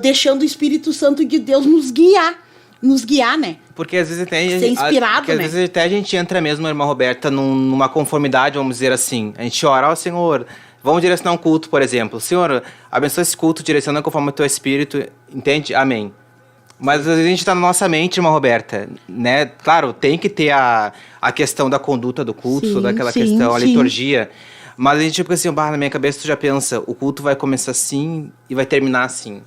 deixando o Espírito Santo de Deus nos guiar, né? Porque às vezes até ser inspirado, porque, né? às vezes até a gente entra mesmo, irmã Roberta, numa conformidade, vamos dizer assim. A gente ora, ó Senhor, vamos direcionar um culto, por exemplo. Senhor, abençoa esse culto, direciona conforme o teu Espírito, entende? Amém. Mas às vezes a gente tá na nossa mente, irmã Roberta, né? Claro, tem que ter a questão da conduta do culto, toda aquela questão, a liturgia. Mas a gente fica assim, na minha cabeça tu já pensa, o culto vai começar assim e vai terminar assim.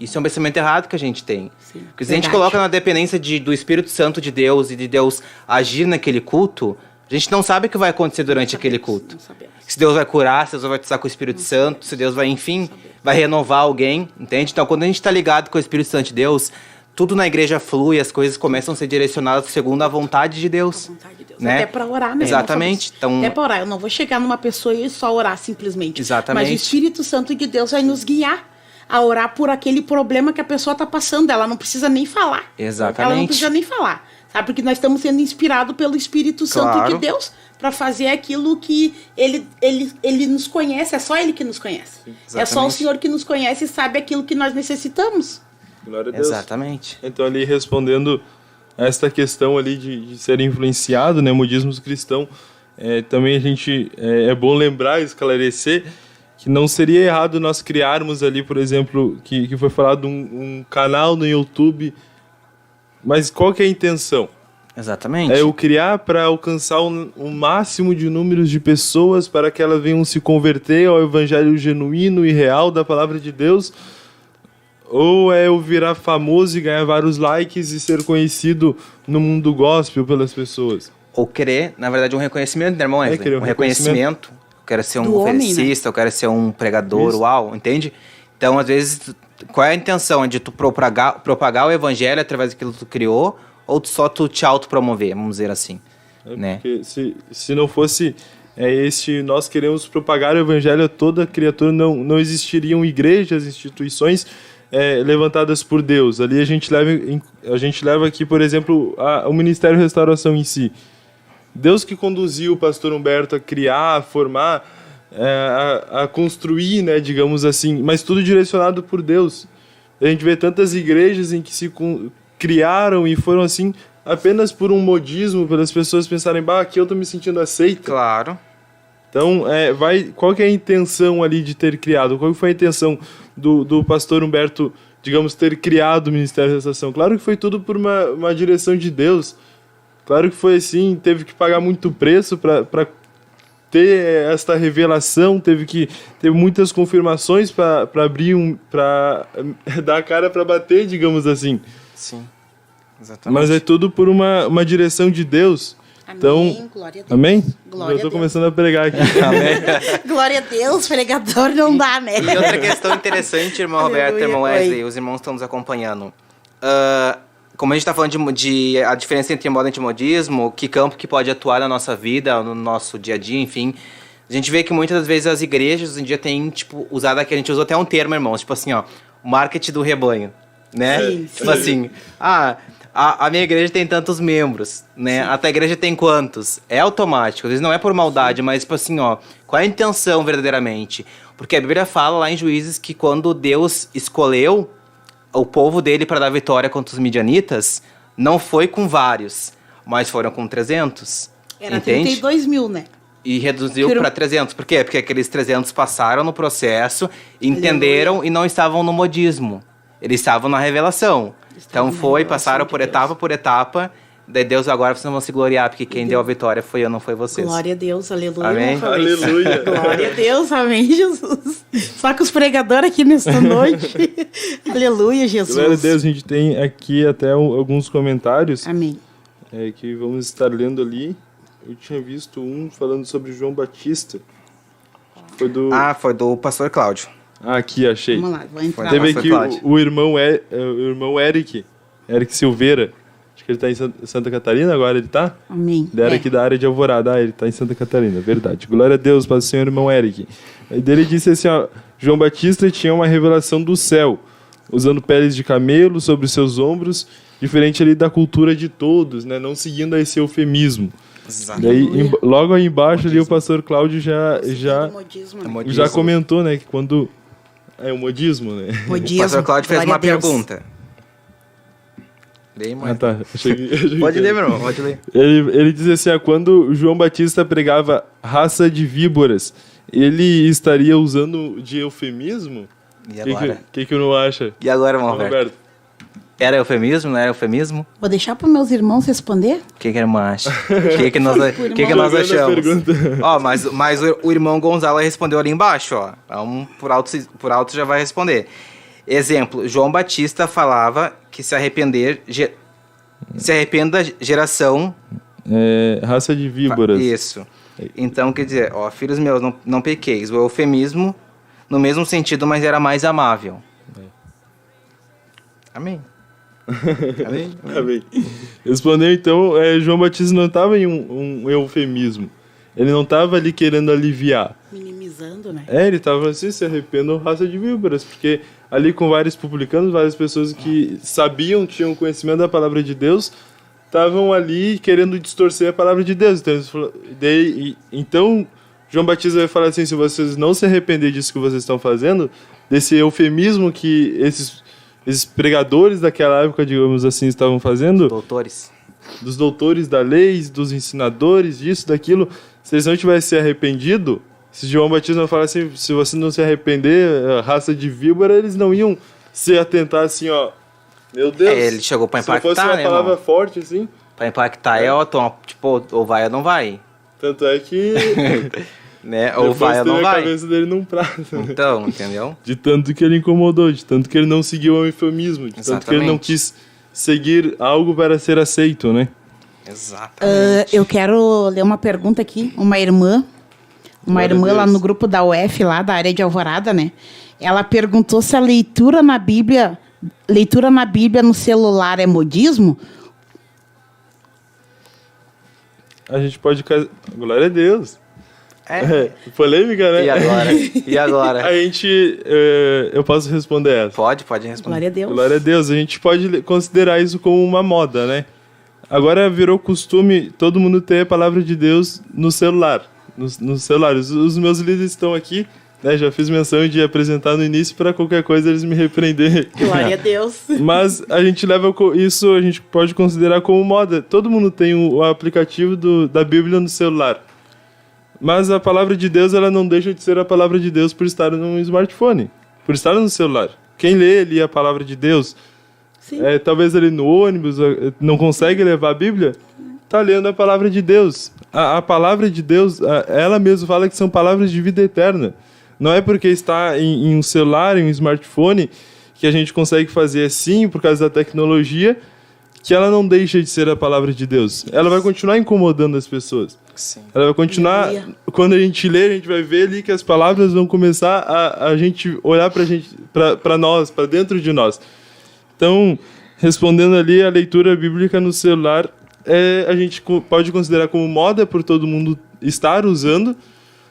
Isso é um pensamento errado que a gente tem. Sim, porque se a gente coloca na dependência do Espírito Santo de Deus e de Deus agir naquele culto, a gente não sabe o que vai acontecer durante aquele culto. Se Deus vai curar, se Deus vai batizar com o Espírito Santo, se Deus vai, enfim, vai renovar alguém, entende? Então, quando a gente está ligado com o Espírito Santo de Deus, tudo na igreja flui, as coisas começam a ser direcionadas segundo a vontade de Deus. Né? Até para orar, né? Exatamente. Então, até para orar. Eu não vou chegar numa pessoa e só orar simplesmente. Exatamente. Mas o Espírito Santo de Deus vai nos guiar a orar por aquele problema que a pessoa está passando. Ela não precisa nem falar. Exatamente. Ela não precisa nem falar. Sabe? Porque nós estamos sendo inspirados pelo Espírito Santo de Deus para fazer aquilo que ele nos conhece. É só Ele que nos conhece. É só o Senhor que nos conhece e sabe aquilo que nós necessitamos. Glória a Deus. Exatamente. Então, ali respondendo a esta questão ali de ser influenciado, né, modismo cristão, também a gente, é bom lembrar e esclarecer que não seria errado nós criarmos ali, por exemplo, que foi falado um canal no YouTube, mas qual que é a intenção? Exatamente. É eu criar para alcançar um máximo de números de pessoas para que elas venham se converter ao evangelho genuíno e real da palavra de Deus, ou é eu virar famoso e ganhar vários likes e ser conhecido no mundo gospel pelas pessoas? Ou querer, na verdade, um reconhecimento, né, irmão Wesley? Querer um reconhecimento. Eu quero ser um Do homem, conferencista, né? eu quero ser um pregador, Isso. uau, entende? Então, às vezes, qual é a intenção? É de tu propagar o evangelho através daquilo que tu criou, ou só tu te autopromover, vamos dizer assim, né? Porque se não fosse nós queremos propagar o evangelho a toda criatura, não existiriam igrejas, instituições levantadas por Deus. Ali a gente leva aqui, por exemplo, o Ministério Restauração em si. Deus que conduziu o pastor Humberto a criar, a formar, a construir, né, digamos assim, mas tudo direcionado por Deus. A gente vê tantas igrejas em que se criaram e foram assim apenas por um modismo, pelas pessoas pensarem, aqui eu tô me sentindo aceito. Claro. Então, qual que é a intenção ali de ter criado? Qual foi a intenção do pastor Humberto, digamos, ter criado o Ministério da Restauração? Claro que foi tudo por uma direção de Deus. Claro que foi assim, teve que pagar muito preço para ter esta revelação, teve que ter muitas confirmações para para dar a cara para bater, digamos assim. Sim, exatamente. Mas é tudo por uma direção de Deus. Amém, Então, glória a Deus. amém? Glória Eu a tô Deus. começando a pregar aqui. Glória a Deus, pregador não dá, né? E outra questão interessante, irmão Roberto, Aleluia. irmão Wesley, Oi. os irmãos estão nos acompanhando. Como a gente está falando de a diferença entre moda e antimodismo, que campo que pode atuar na nossa vida, no nosso dia a dia, enfim. A gente vê que muitas das vezes as igrejas hoje em dia têm, usado aqui, a gente usou até um termo, irmãos, tipo assim, o marketing do rebanho, né? Sim, Tipo assim, a minha igreja tem tantos membros, né? A tua igreja tem quantos? É automático, às vezes não é por maldade, mas tipo assim, qual é a intenção verdadeiramente? Porque a Bíblia fala lá em Juízes que quando Deus escolheu o povo dele para dar vitória contra os midianitas, não foi com vários, mas foram com 300. Era entende? 32 mil, né? E reduziu para 300. Por quê? Porque aqueles 300 passaram no processo, entenderam e não estavam no modismo. Eles estavam na revelação. Então passaram por etapa, daí Deus agora vocês vão se gloriar, porque quem deu a vitória foi eu, não foi vocês. Glória a Deus, aleluia. Amém? Aleluia. Glória a Deus, amém, Jesus. Só com os pregadores aqui nesta noite. Aleluia, Jesus. Glória a Deus, a gente tem aqui até alguns comentários Amém. que vamos estar lendo ali. Eu tinha visto um falando sobre João Batista. Foi do pastor Cláudio. Aqui, achei. Vamos lá, vou entrar Teve lá. aqui o irmão Eric Silveira. Acho que ele tá em Santa Catarina agora, ele tá? Amém. Ele era aqui da área de Alvorada. Ah, ele tá em Santa Catarina, verdade. Glória a Deus, paz do Senhor, irmão Eric. Aí dele disse assim, ó, João Batista tinha uma revelação do céu, usando peles de camelo sobre seus ombros, diferente ali da cultura de todos, né? Não seguindo esse eufemismo. Exato. Daí, logo aí embaixo ali, o pastor Cláudio já Modismo, É né? modismo. já comentou, né, que quando... É o modismo, né? Modismo, O pastor Cláudio fez glória uma a Deus. pergunta. Bem, Ah, mãe. tá. Achei que Pode ler, meu irmão, pode ler. Ele diz assim, quando João Batista pregava raça de víboras, ele estaria usando de eufemismo? E agora? O que eu não acho? E agora, irmão Roberto? Era eufemismo, não era eufemismo? Vou deixar para meus irmãos responder? O que a irmã acha? O que nós Jogando a achamos? pergunta. Ó, mas o irmão Gonzalo respondeu ali embaixo, ó. Então, por alto já vai responder. Exemplo, João Batista falava que se arrependa geração... Raça de víboras. Isso. Então, quer dizer, ó, filhos meus, não pequeis. O eufemismo, no mesmo sentido, mas era mais amável. Amém. Amém. Amém. Respondeu, então, João Batista não estava em um eufemismo. Ele não estava ali querendo aliviar. Minimizando, né? Ele estava assim, se arrependam, raça de víboras, porque ali com vários publicanos, várias pessoas que sabiam, tinham conhecimento da palavra de Deus, estavam ali querendo distorcer a palavra de Deus. Então, João Batista vai falar assim, se vocês não se arrependerem disso que vocês estão fazendo, desse eufemismo que esses pregadores daquela época, digamos assim, estavam fazendo, Doutores. dos doutores da lei, dos ensinadores, disso, daquilo, se eles não tivessem se arrependido, se João Batista não falasse assim, se você não se arrepender, raça de víbora, eles não iam se atentar assim, ó, meu Deus. Ele chegou pra impactar, se fosse uma né, palavra irmão? forte, assim, Pra impactar tipo, ou vai ou não vai. tanto é que Né? Ou depois vai ou teve não a vai. cabeça dele num prato. Né? Então, entendeu? De tanto que ele incomodou, de tanto que ele não seguiu o eufemismo, de tanto que ele não Exatamente. quis seguir algo para ser aceito, né? Exatamente. Eu quero ler uma pergunta aqui. Uma irmã Glória a lá Deus. no grupo da UF, lá da área de Alvorada, né? Ela perguntou se a leitura na Bíblia no celular é modismo? A gente pode... Glória a Deus. É. Polêmica, né? E agora? E agora? A gente... eu posso responder essa. Pode responder. Glória a Deus. Glória a Deus. A gente pode considerar isso como uma moda, né? Agora virou costume todo mundo ter a palavra de Deus no celular. No celular. Os meus líderes estão aqui, né? Já fiz menção de apresentar no início para qualquer coisa eles me repreenderem. Glória a Deus. Mas a gente leva isso, a gente pode considerar como moda. Todo mundo tem o aplicativo da Bíblia no celular. Mas a palavra de Deus, ela não deixa de ser a palavra de Deus por estar no smartphone, por estar no celular. Quem lê ali a palavra de Deus, Sim. Talvez ali no ônibus não consegue levar a Bíblia, está lendo a palavra de Deus. A palavra de Deus, ela mesma fala que são palavras de vida eterna. Não é porque está em um celular, em um smartphone, que a gente consegue fazer assim, por causa da tecnologia, que ela não deixa de ser a palavra de Deus. Ela vai continuar incomodando as pessoas. Sim. Ela vai continuar... Aleluia. Quando a gente ler, a gente vai ver ali que as palavras vão começar a gente olhar para nós, para dentro de nós. Então, respondendo ali, a leitura bíblica no celular, a gente pode considerar como moda por todo mundo estar usando,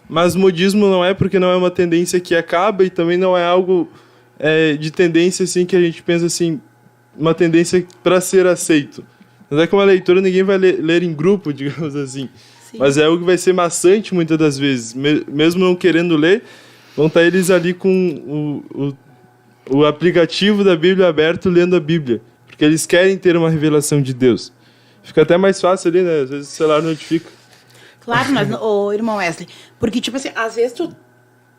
mas modismo não é, porque não é uma tendência que acaba e também não é algo de tendência assim que a gente pensa assim, uma tendência para ser aceito. Mas é que uma leitura ninguém vai ler em grupo, digamos assim. Sim. Mas é algo que vai ser maçante muitas das vezes. Mesmo não querendo ler, vão estar eles ali com o aplicativo da Bíblia aberto lendo a Bíblia. Porque eles querem ter uma revelação de Deus. Fica até mais fácil ali, né? Às vezes o celular notifica. Claro, mas, irmão Wesley, porque, tipo assim, às vezes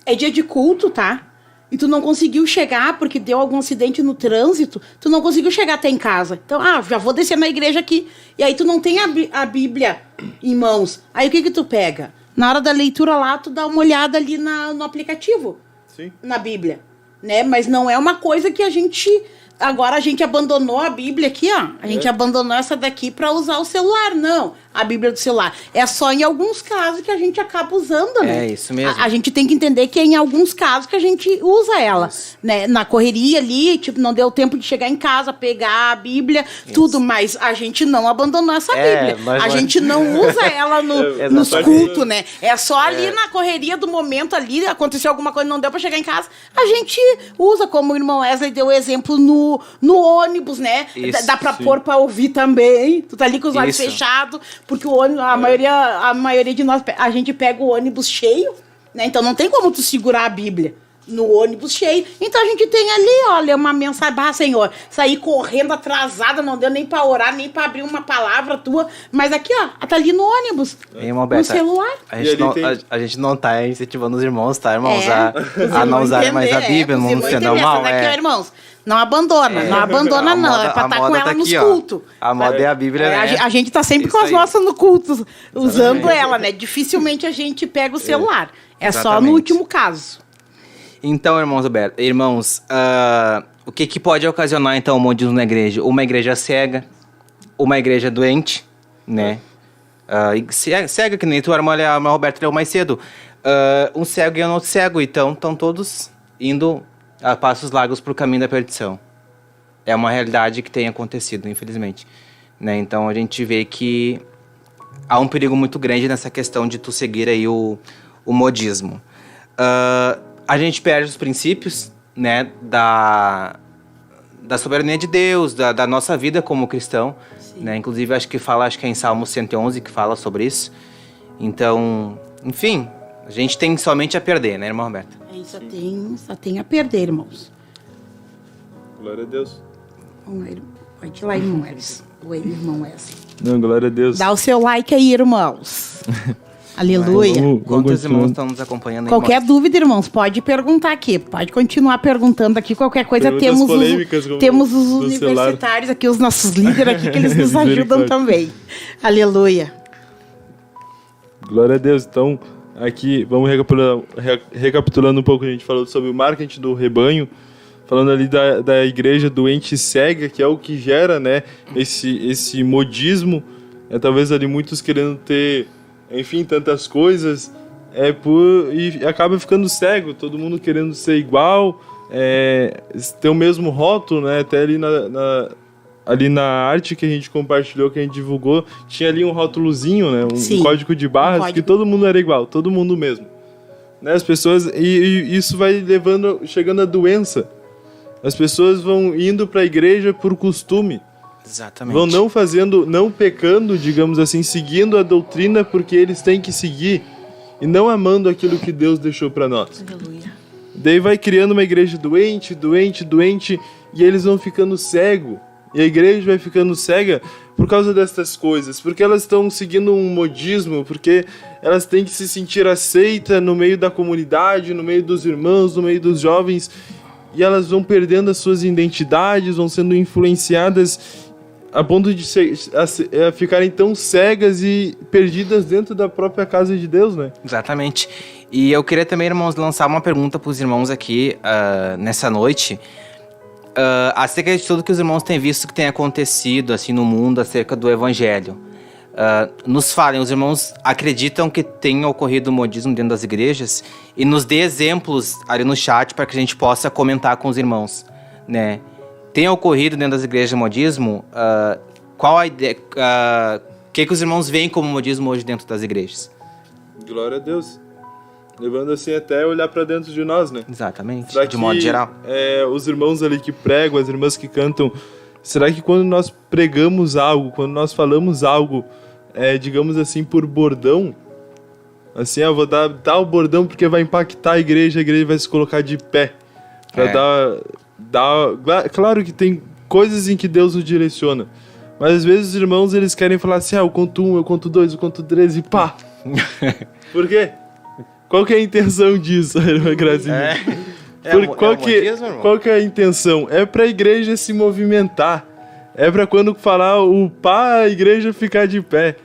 é dia de culto, tá? E tu não conseguiu chegar porque deu algum acidente no trânsito, tu não conseguiu chegar até em casa. Então, já vou descer na igreja aqui. E aí tu não tem a Bíblia em mãos. Aí o que tu pega? Na hora da leitura lá, tu dá uma olhada ali no aplicativo. Sim. Na Bíblia, né? Mas não é uma coisa que a gente... Agora a gente abandonou a Bíblia aqui, ó. A gente abandonou essa daqui para usar o celular, não. a Bíblia do celular. É só em alguns casos que a gente acaba usando, né? É isso mesmo. A gente tem que entender que é em alguns casos que a gente usa ela, né? Na correria ali, tipo, não deu tempo de chegar em casa, pegar a Bíblia, tudo, mas a gente não abandonou essa Bíblia. A gente não usa ela nos cultos, né? É só ali na correria do momento ali, aconteceu alguma coisa, não deu pra chegar em casa, a gente usa, como o irmão Wesley deu o exemplo no ônibus, né? Isso, dá pra pôr pra ouvir também. Tu tá ali com os olhos Isso. fechados, porque o ônibus, a maioria de nós, a gente pega o ônibus cheio, né? Então não tem como tu segurar a Bíblia no ônibus cheio. Então a gente tem ali, olha, uma mensagem, Senhor, sair correndo atrasada, não deu nem pra orar, nem pra abrir uma palavra tua, mas aqui, ó, tá ali no ônibus, no celular. A gente não tá incentivando os irmãos, tá, irmãos? Os A não irmãos usar mais a entender, Bíblia, os não irmãos se entender. não mal. Essa daqui, ó, irmãos, não abandona, não, é pra estar com ela nos cultos. A moda é a Bíblia, né? A gente tá sempre Isso com as aí. nossas no culto, usando ela, né? Dificilmente a gente pega o celular. É só no Exatamente. último caso. Então, irmãos, o que pode ocasionar, então, o modismo na igreja? Uma igreja cega, uma igreja doente, né? Cega, que nem tu, a Roberta leu mais cedo. Um cego e um outro cego, então estão todos indo a passos largos para o caminho da perdição. É uma realidade que tem acontecido, infelizmente. Né? Então, a gente vê que há um perigo muito grande nessa questão de tu seguir aí o modismo. A gente perde os princípios, né, da soberania de Deus, da nossa vida como cristão, né? Inclusive, acho que é em Salmo 111 que fala sobre isso. Então, enfim, a gente tem somente a perder, né, irmã Roberta? Só tem a perder, irmãos. Glória a Deus. Pode ir lá, irmão Wesley. Oi, irmão Wesley. Não, glória a Deus. Dá o seu like aí, irmãos. Aleluia. Quantos irmãos estão nos acompanhando aí? Qualquer dúvida, irmãos, pode perguntar aqui. Pode continuar perguntando aqui. Qualquer coisa, temos os universitários aqui, os nossos líderes aqui, que eles nos ajudam também. Aleluia. Glória a Deus. Então, aqui, vamos recapitulando um pouco. A gente falou sobre o marketing do rebanho, falando ali da igreja doente e cega, que é o que gera, né, esse modismo. Talvez ali muitos querendo ter, enfim, tantas coisas, e acaba ficando cego, todo mundo querendo ser igual, ter o mesmo rótulo, né? Até ali na arte que a gente compartilhou, que a gente divulgou, tinha ali um rótulozinho, né? Um código de barras, que todo mundo era igual, todo mundo mesmo. Né? As pessoas, e isso vai chegando a doença. As pessoas vão indo para a igreja por costume. Exatamente. Vão não pecando, digamos assim, seguindo a doutrina porque eles têm que seguir e não amando aquilo que Deus deixou para nós. Aleluia. Daí vai criando uma igreja doente, e eles vão ficando cegos. E a igreja vai ficando cega por causa dessas coisas, porque elas estão seguindo um modismo, porque elas têm que se sentir aceitas no meio da comunidade, no meio dos irmãos, no meio dos jovens, e elas vão perdendo as suas identidades, vão sendo influenciadas a ponto de ficarem tão cegas e perdidas dentro da própria casa de Deus, né? Exatamente. E eu queria também, irmãos, lançar uma pergunta para os irmãos aqui nessa noite, acerca de tudo que os irmãos têm visto que tem acontecido assim no mundo acerca do evangelho. Nos falem, os irmãos acreditam que tem ocorrido modismo dentro das igrejas? E nos dê exemplos ali no chat para que a gente possa comentar com os irmãos, né? Tem ocorrido dentro das igrejas modismo? Qual a ideia? O que os irmãos veem como modismo hoje dentro das igrejas? Glória a Deus. Levando assim até olhar para dentro de nós, né? Exatamente, Será de modo geral. Os irmãos ali que pregam, as irmãs que cantam, será que quando nós pregamos algo, quando nós falamos algo, digamos assim, por bordão, assim, eu vou dar o bordão porque vai impactar a igreja vai se colocar de pé, para claro que tem coisas em que Deus nos direciona, mas às vezes os irmãos eles querem falar assim, eu conto 1, eu conto 2, eu conto 3 e pá. Por quê? Qual que é a intenção disso, irmã Grazinha? Qual que é a intenção? É pra igreja se movimentar. É pra quando falar o pá, a igreja ficar de pé.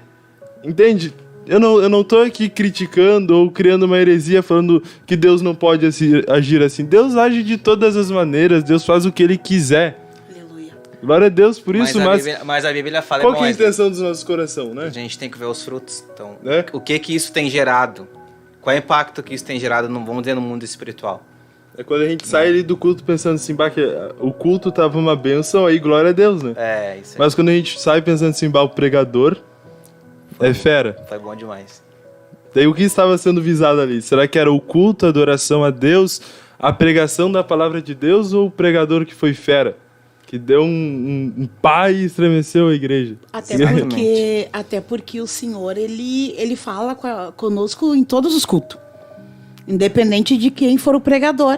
Entende? Eu não tô aqui criticando ou criando uma heresia falando que Deus não pode agir assim. Deus age de todas as maneiras, Deus faz o que Ele quiser. Aleluia. Glória a Deus por isso, mas a Bíblia fala... qual que é a intenção dos nossos corações, né? A gente tem que ver os frutos. Então, Né? o que isso tem gerado? Qual é o impacto que isso tem gerado, vamos dizer, no mundo espiritual? É quando a gente sai ali do culto pensando assim, bah, que o culto tava uma bênção, aí glória a Deus, né? É, isso aí. Mas quando a gente sai pensando assim, bah, o pregador é fera. Foi bom demais. Daí o que estava sendo visado ali? Será que era o culto, a adoração a Deus, a pregação da palavra de Deus ou o pregador que foi fera? Que deu um pá e estremeceu a igreja. Até porque o Senhor, ele fala conosco em todos os cultos. Independente de quem for o pregador.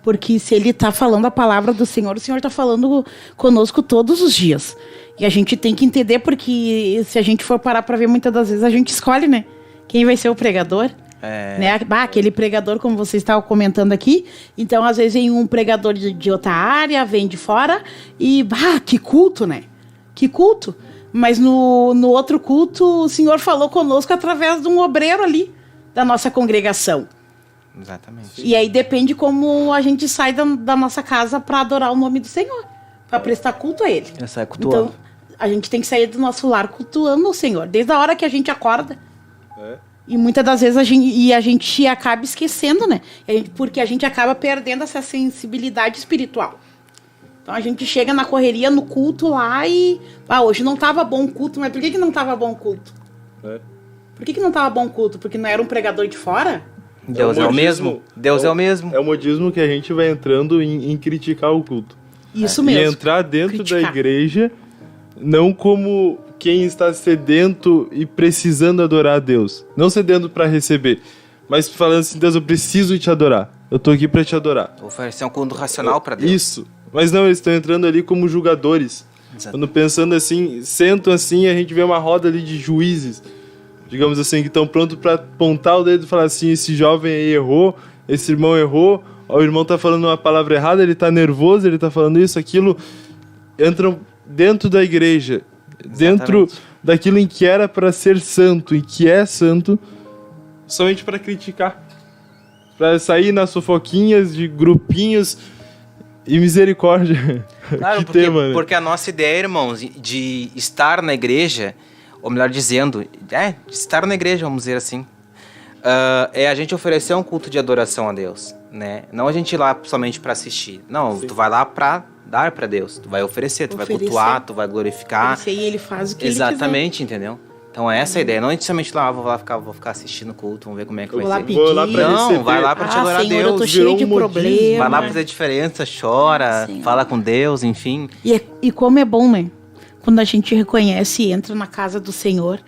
Porque se ele está falando a palavra do Senhor, o Senhor está falando conosco todos os dias. E a gente tem que entender, porque se a gente for parar para ver, muitas das vezes a gente escolhe, né? Quem vai ser o pregador. Né? Aquele pregador, como você estava comentando aqui. Então, às vezes, vem um pregador de outra área, vem de fora. E, que culto, né? Que culto. Mas no outro culto, o Senhor falou conosco através de um obreiro ali, da nossa congregação. Exatamente. E aí depende como a gente sai da nossa casa para adorar o nome do Senhor, para prestar culto a Ele. Eu saio cultuando. Então, a gente tem que sair do nosso lar cultuando o Senhor, desde a hora que a gente acorda. E muitas das vezes a gente acaba esquecendo, né? Porque a gente acaba perdendo essa sensibilidade espiritual. Então a gente chega na correria, no culto lá e... hoje não estava bom o culto, mas por que não estava bom o culto? Por que não estava bom o culto? Porque não era um pregador de fora? Deus é o mesmo. Deus é o mesmo. É o modismo que a gente vai entrando em criticar o culto. Isso mesmo. E entrar dentro da igreja, não como quem está sedento e precisando adorar a Deus. Não sedento para receber, mas falando assim, Deus, eu preciso te adorar. Eu tô aqui para te adorar. Oferecer um culto racional para Deus. Isso. Mas não, eles estão entrando ali como julgadores. Exato. Quando pensando assim, sentam assim, a gente vê uma roda ali de juízes, digamos assim, que estão prontos para apontar o dedo e falar assim, esse jovem aí errou, esse irmão errou, o irmão tá falando uma palavra errada, ele tá nervoso, ele tá falando isso, aquilo. Entram dentro da igreja, dentro daquilo em que era para ser santo e que é santo, somente para criticar, para sair nas fofoquinhas de grupinhos e misericórdia. Claro, que tema, né? Porque a nossa ideia, irmãos, de estar na igreja, ou melhor dizendo, de estar na igreja, vamos dizer assim, é a gente oferecer um culto de adoração a Deus, né? Não a gente ir lá somente para assistir. Não, tu vai lá para dar para Deus, tu vai oferecer, tu vai cultuar, tu vai glorificar. E ele faz o que exatamente, ele quiser. Entendeu? Então é essa a ideia, não é somente lá, vou ficar assistindo o culto, vamos ver como é que vai ser. Vou lá pra não, vai lá para te adorar a Deus. Eu tô cheio de problemas. Vai lá pra fazer diferença, chora, fala com Deus, enfim. E como é bom, né? Quando a gente reconhece e entra na casa do Senhor,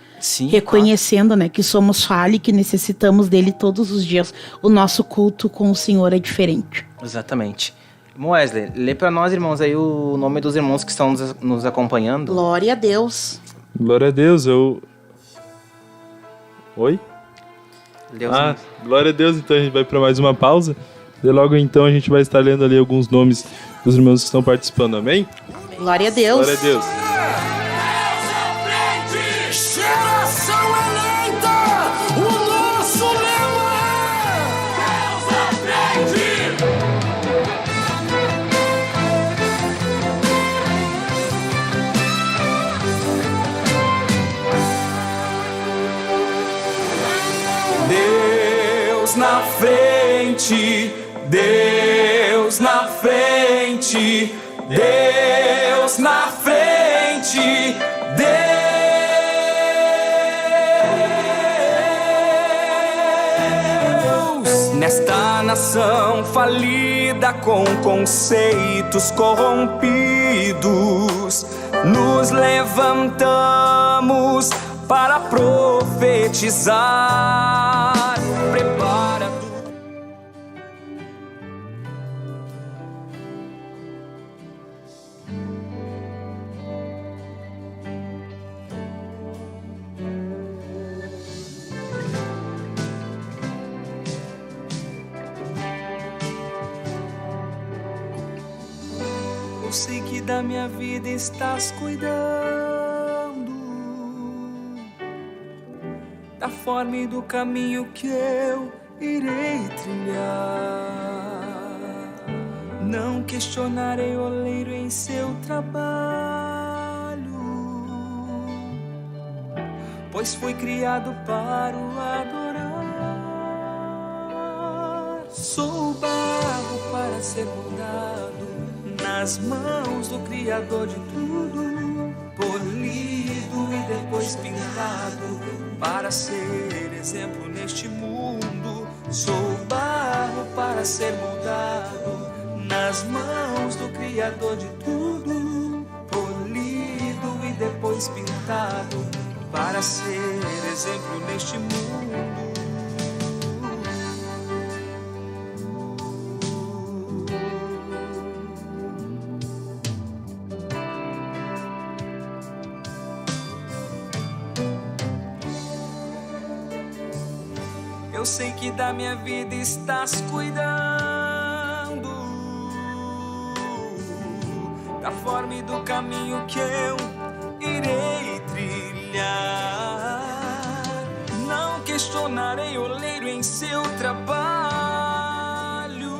reconhecendo, né, que somos falha e que necessitamos dele todos os dias. O nosso culto com o Senhor é diferente. Exatamente. Wesley, lê para nós, irmãos, aí o nome dos irmãos que estão nos acompanhando. Glória a Deus. Glória a Deus, Oi? Deus glória a Deus, então a gente vai para mais uma pausa. E logo então a gente vai estar lendo ali alguns nomes dos irmãos que estão participando, amém? Glória a Deus. Glória a Deus. Geração eleita, o nosso lema é Deus à frente. Deus na frente, Deus na frente, Deus na frente, Deus nesta nação falida com conceitos corrompidos, nos levantamos para profetizar. Prepara Eu sei que da minha vida estás cuidando, da forma e do caminho que eu irei trilhar. Não questionarei o oleiro em seu trabalho, pois fui criado para o adorar. Sou barro para ser moldado nas mãos do Criador de tudo, polido e depois pintado para ser exemplo neste mundo. Sou barro para ser moldado nas mãos do Criador de tudo, polido e depois pintado para ser exemplo neste mundo. Eu sei que da minha vida estás cuidando, da forma e do caminho que eu irei trilhar. Não questionarei o oleiro em seu trabalho,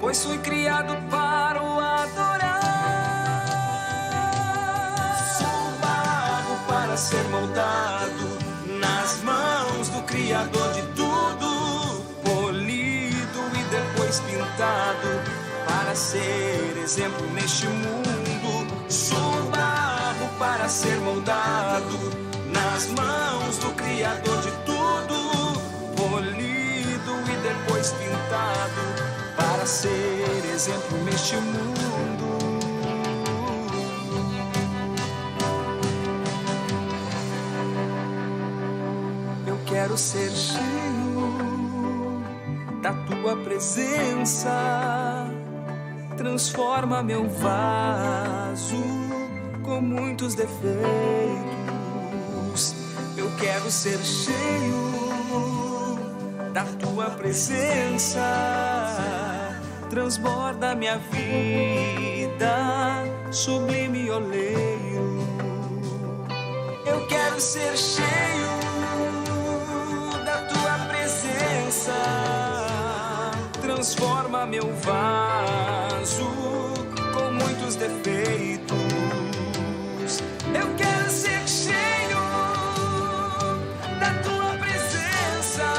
pois fui criado para o adorar. Sou barro para ser moldado nas mãos do Criador de tudo, polido e depois pintado para ser exemplo neste mundo. Sou barro para ser moldado nas mãos do Criador de tudo, polido e depois pintado para ser exemplo neste mundo. Quero ser cheio da tua presença, transforma meu vaso com muitos defeitos. Eu quero ser cheio da tua presença, transborda minha vida, sublime oleiro. Eu quero ser cheio transforma meu vaso com muitos defeitos. Eu quero ser cheio da tua presença,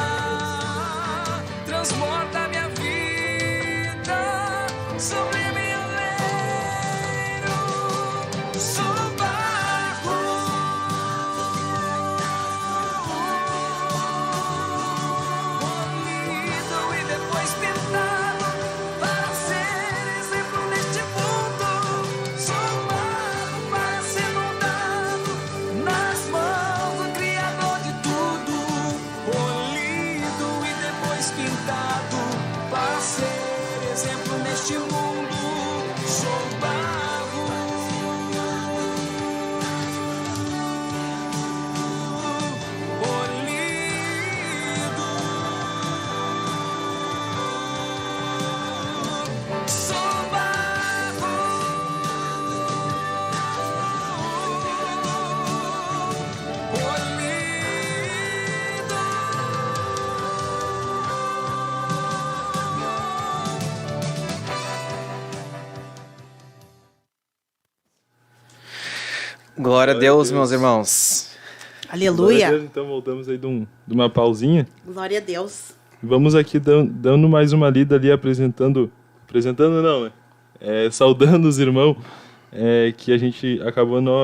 transborda minha vida, sublime oleiro. Sou neste mundo, sou barro, polido, sou barro, polido. Glória a Deus, meus irmãos. Aleluia. Deus, então voltamos aí de uma pausinha. Glória a Deus. Vamos aqui dando mais uma lida ali, apresentando não, né? Saudando os irmãos, que a gente acabou não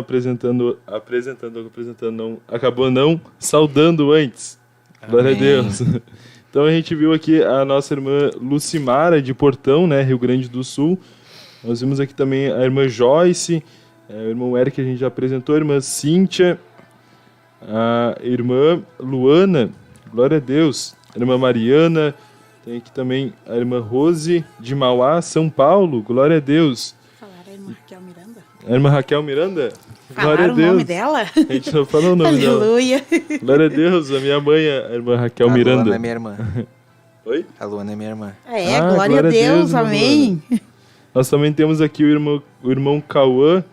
acabou não saudando antes. Glória a Deus. Então a gente viu aqui a nossa irmã Lucimara de Portão, né, Rio Grande do Sul. Nós vimos aqui também a irmã Joyce, o irmão Eric que a gente já apresentou, a irmã Cíntia, a irmã Luana, glória a Deus, a irmã Mariana, tem aqui também a irmã Rose de Mauá, São Paulo, glória a Deus. Falaram a irmã Raquel Miranda? A irmã Raquel Miranda? Falaram glória a Deus. O nome dela? A gente não falou o nome dela. Aleluia. Glória a Deus, a minha mãe, a irmã Raquel Miranda. A Luana é minha irmã. Oi? A Luana é minha irmã. Glória a Deus, amém. Luana. Nós também temos aqui o irmão Cauã,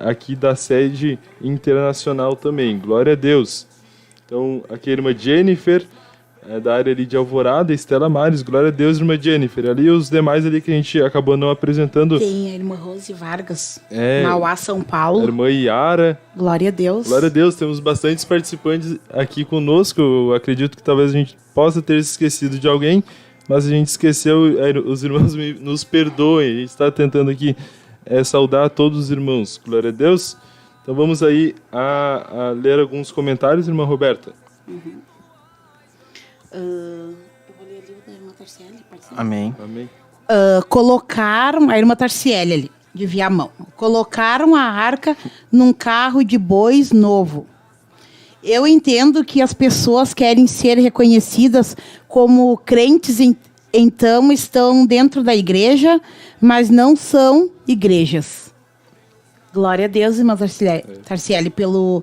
aqui da sede internacional também. Glória a Deus. Então, aqui a irmã Jennifer, da área ali de Alvorada, Estela Mares, glória a Deus, irmã Jennifer. Ali os demais ali que a gente acabou não apresentando. Tem a irmã Rose Vargas, É, Mauá, São A Paulo. irmã Iara. Glória a Deus. Glória a Deus, temos bastantes participantes aqui conosco. Eu acredito que talvez a gente possa ter se esquecido de alguém, mas a gente esqueceu, os irmãos nos perdoem. A gente está tentando aqui saudar todos os irmãos. Glória a Deus. Então vamos aí a ler alguns comentários, irmã Roberta. Eu vou ler ali o da irmã Tarciele, pode ser? Amém. Amém. Colocaram, a irmã Tarciele ali, de Viamão, colocaram a arca num carro de bois novo. Eu entendo que as pessoas querem ser reconhecidas como crentes, então estão dentro da igreja, mas não são igrejas. Glória a Deus, irmã Tarciele, pelo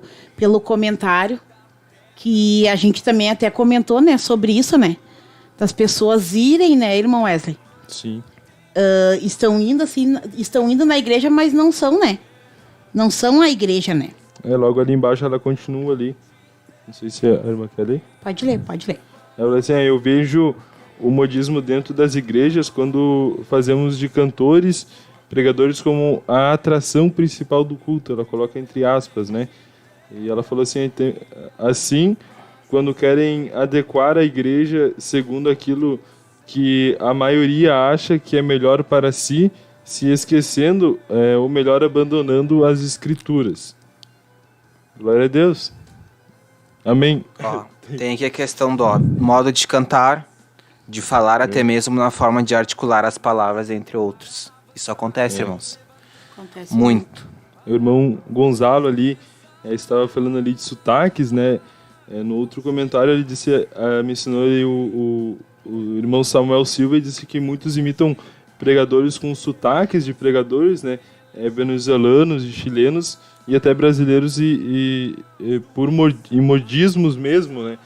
comentário, que a gente também até comentou, né, sobre isso, né? Das pessoas irem, né, irmão Wesley? Sim. Estão indo na igreja, mas não são, né? Não são a igreja, né? Logo ali embaixo ela continua ali. Não sei se a irmã quer ler. Pode ler, pode ler. Ela fala assim, eu vejo o modismo dentro das igrejas quando fazemos de cantores, pregadores como a atração principal do culto. Ela coloca entre aspas, né? E ela falou assim, quando querem adequar a igreja segundo aquilo que a maioria acha que é melhor para si, se esquecendo, ou melhor, abandonando as escrituras. Glória a Deus. Amém. Ó, tem aqui a questão do modo de cantar, de falar, até mesmo na forma de articular as palavras, entre outros. Isso acontece, irmãos. Acontece Muito. O irmão Gonzalo ali estava falando ali de sotaques, né? No outro comentário ele disse, me ensinou ali o irmão Samuel Silva e disse que muitos imitam pregadores com sotaques de pregadores, né? Venezuelanos e chilenos e até brasileiros e por modismos mesmo, né?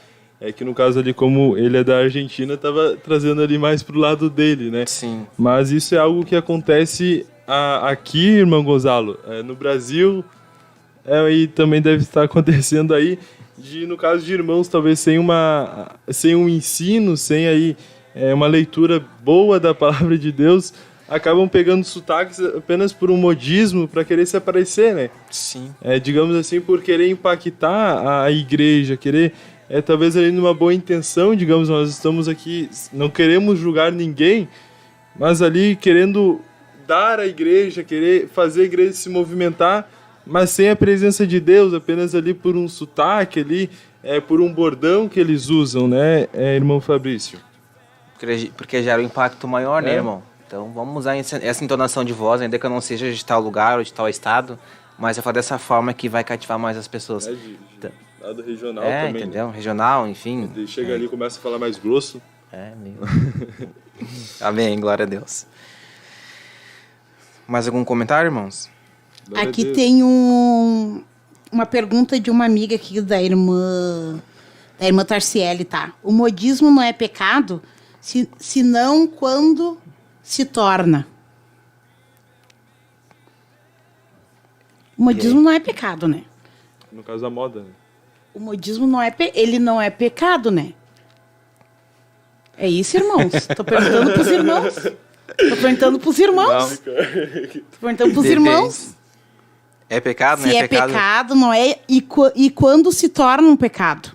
Que no caso ali, como ele é da Argentina, estava trazendo ali mais pro lado dele, né? Sim. Mas isso é algo que acontece aqui, irmão Gonzalo, no Brasil, e também deve estar acontecendo aí, no caso de irmãos, talvez sem um ensino, sem aí uma leitura boa da palavra de Deus, acabam pegando sotaques apenas por um modismo para querer se aparecer, né? Sim. Digamos assim, por querer impactar a igreja, querer, talvez ali numa boa intenção, digamos, nós estamos aqui, não queremos julgar ninguém, mas ali querendo dar à igreja, querer fazer a igreja se movimentar, mas sem a presença de Deus, apenas ali por um sotaque ali, por um bordão que eles usam, né, irmão Fabrício? Porque gera um impacto maior, né, irmão? Então vamos usar essa entonação de voz, ainda que eu não seja de tal lugar ou de tal estado, mas eu falo dessa forma que vai cativar mais as pessoas. Lado regional também. Entendeu? Né? Regional, enfim. Ele chega ali e começa a falar mais grosso. Meu. Amém, glória a Deus. Mais algum comentário, irmãos? Glória Aqui a Deus. tem uma pergunta de uma amiga aqui da irmã Tarciele, tá? O modismo não é pecado, senão quando se torna. O modismo não é pecado, né? No caso da moda, né? O modismo ele não é pecado, né? É isso, irmãos? Tô perguntando pros irmãos. Tô perguntando pros irmãos. Tô perguntando pros irmãos. É pecado, Se não é pecado, não é? E quando se torna um pecado?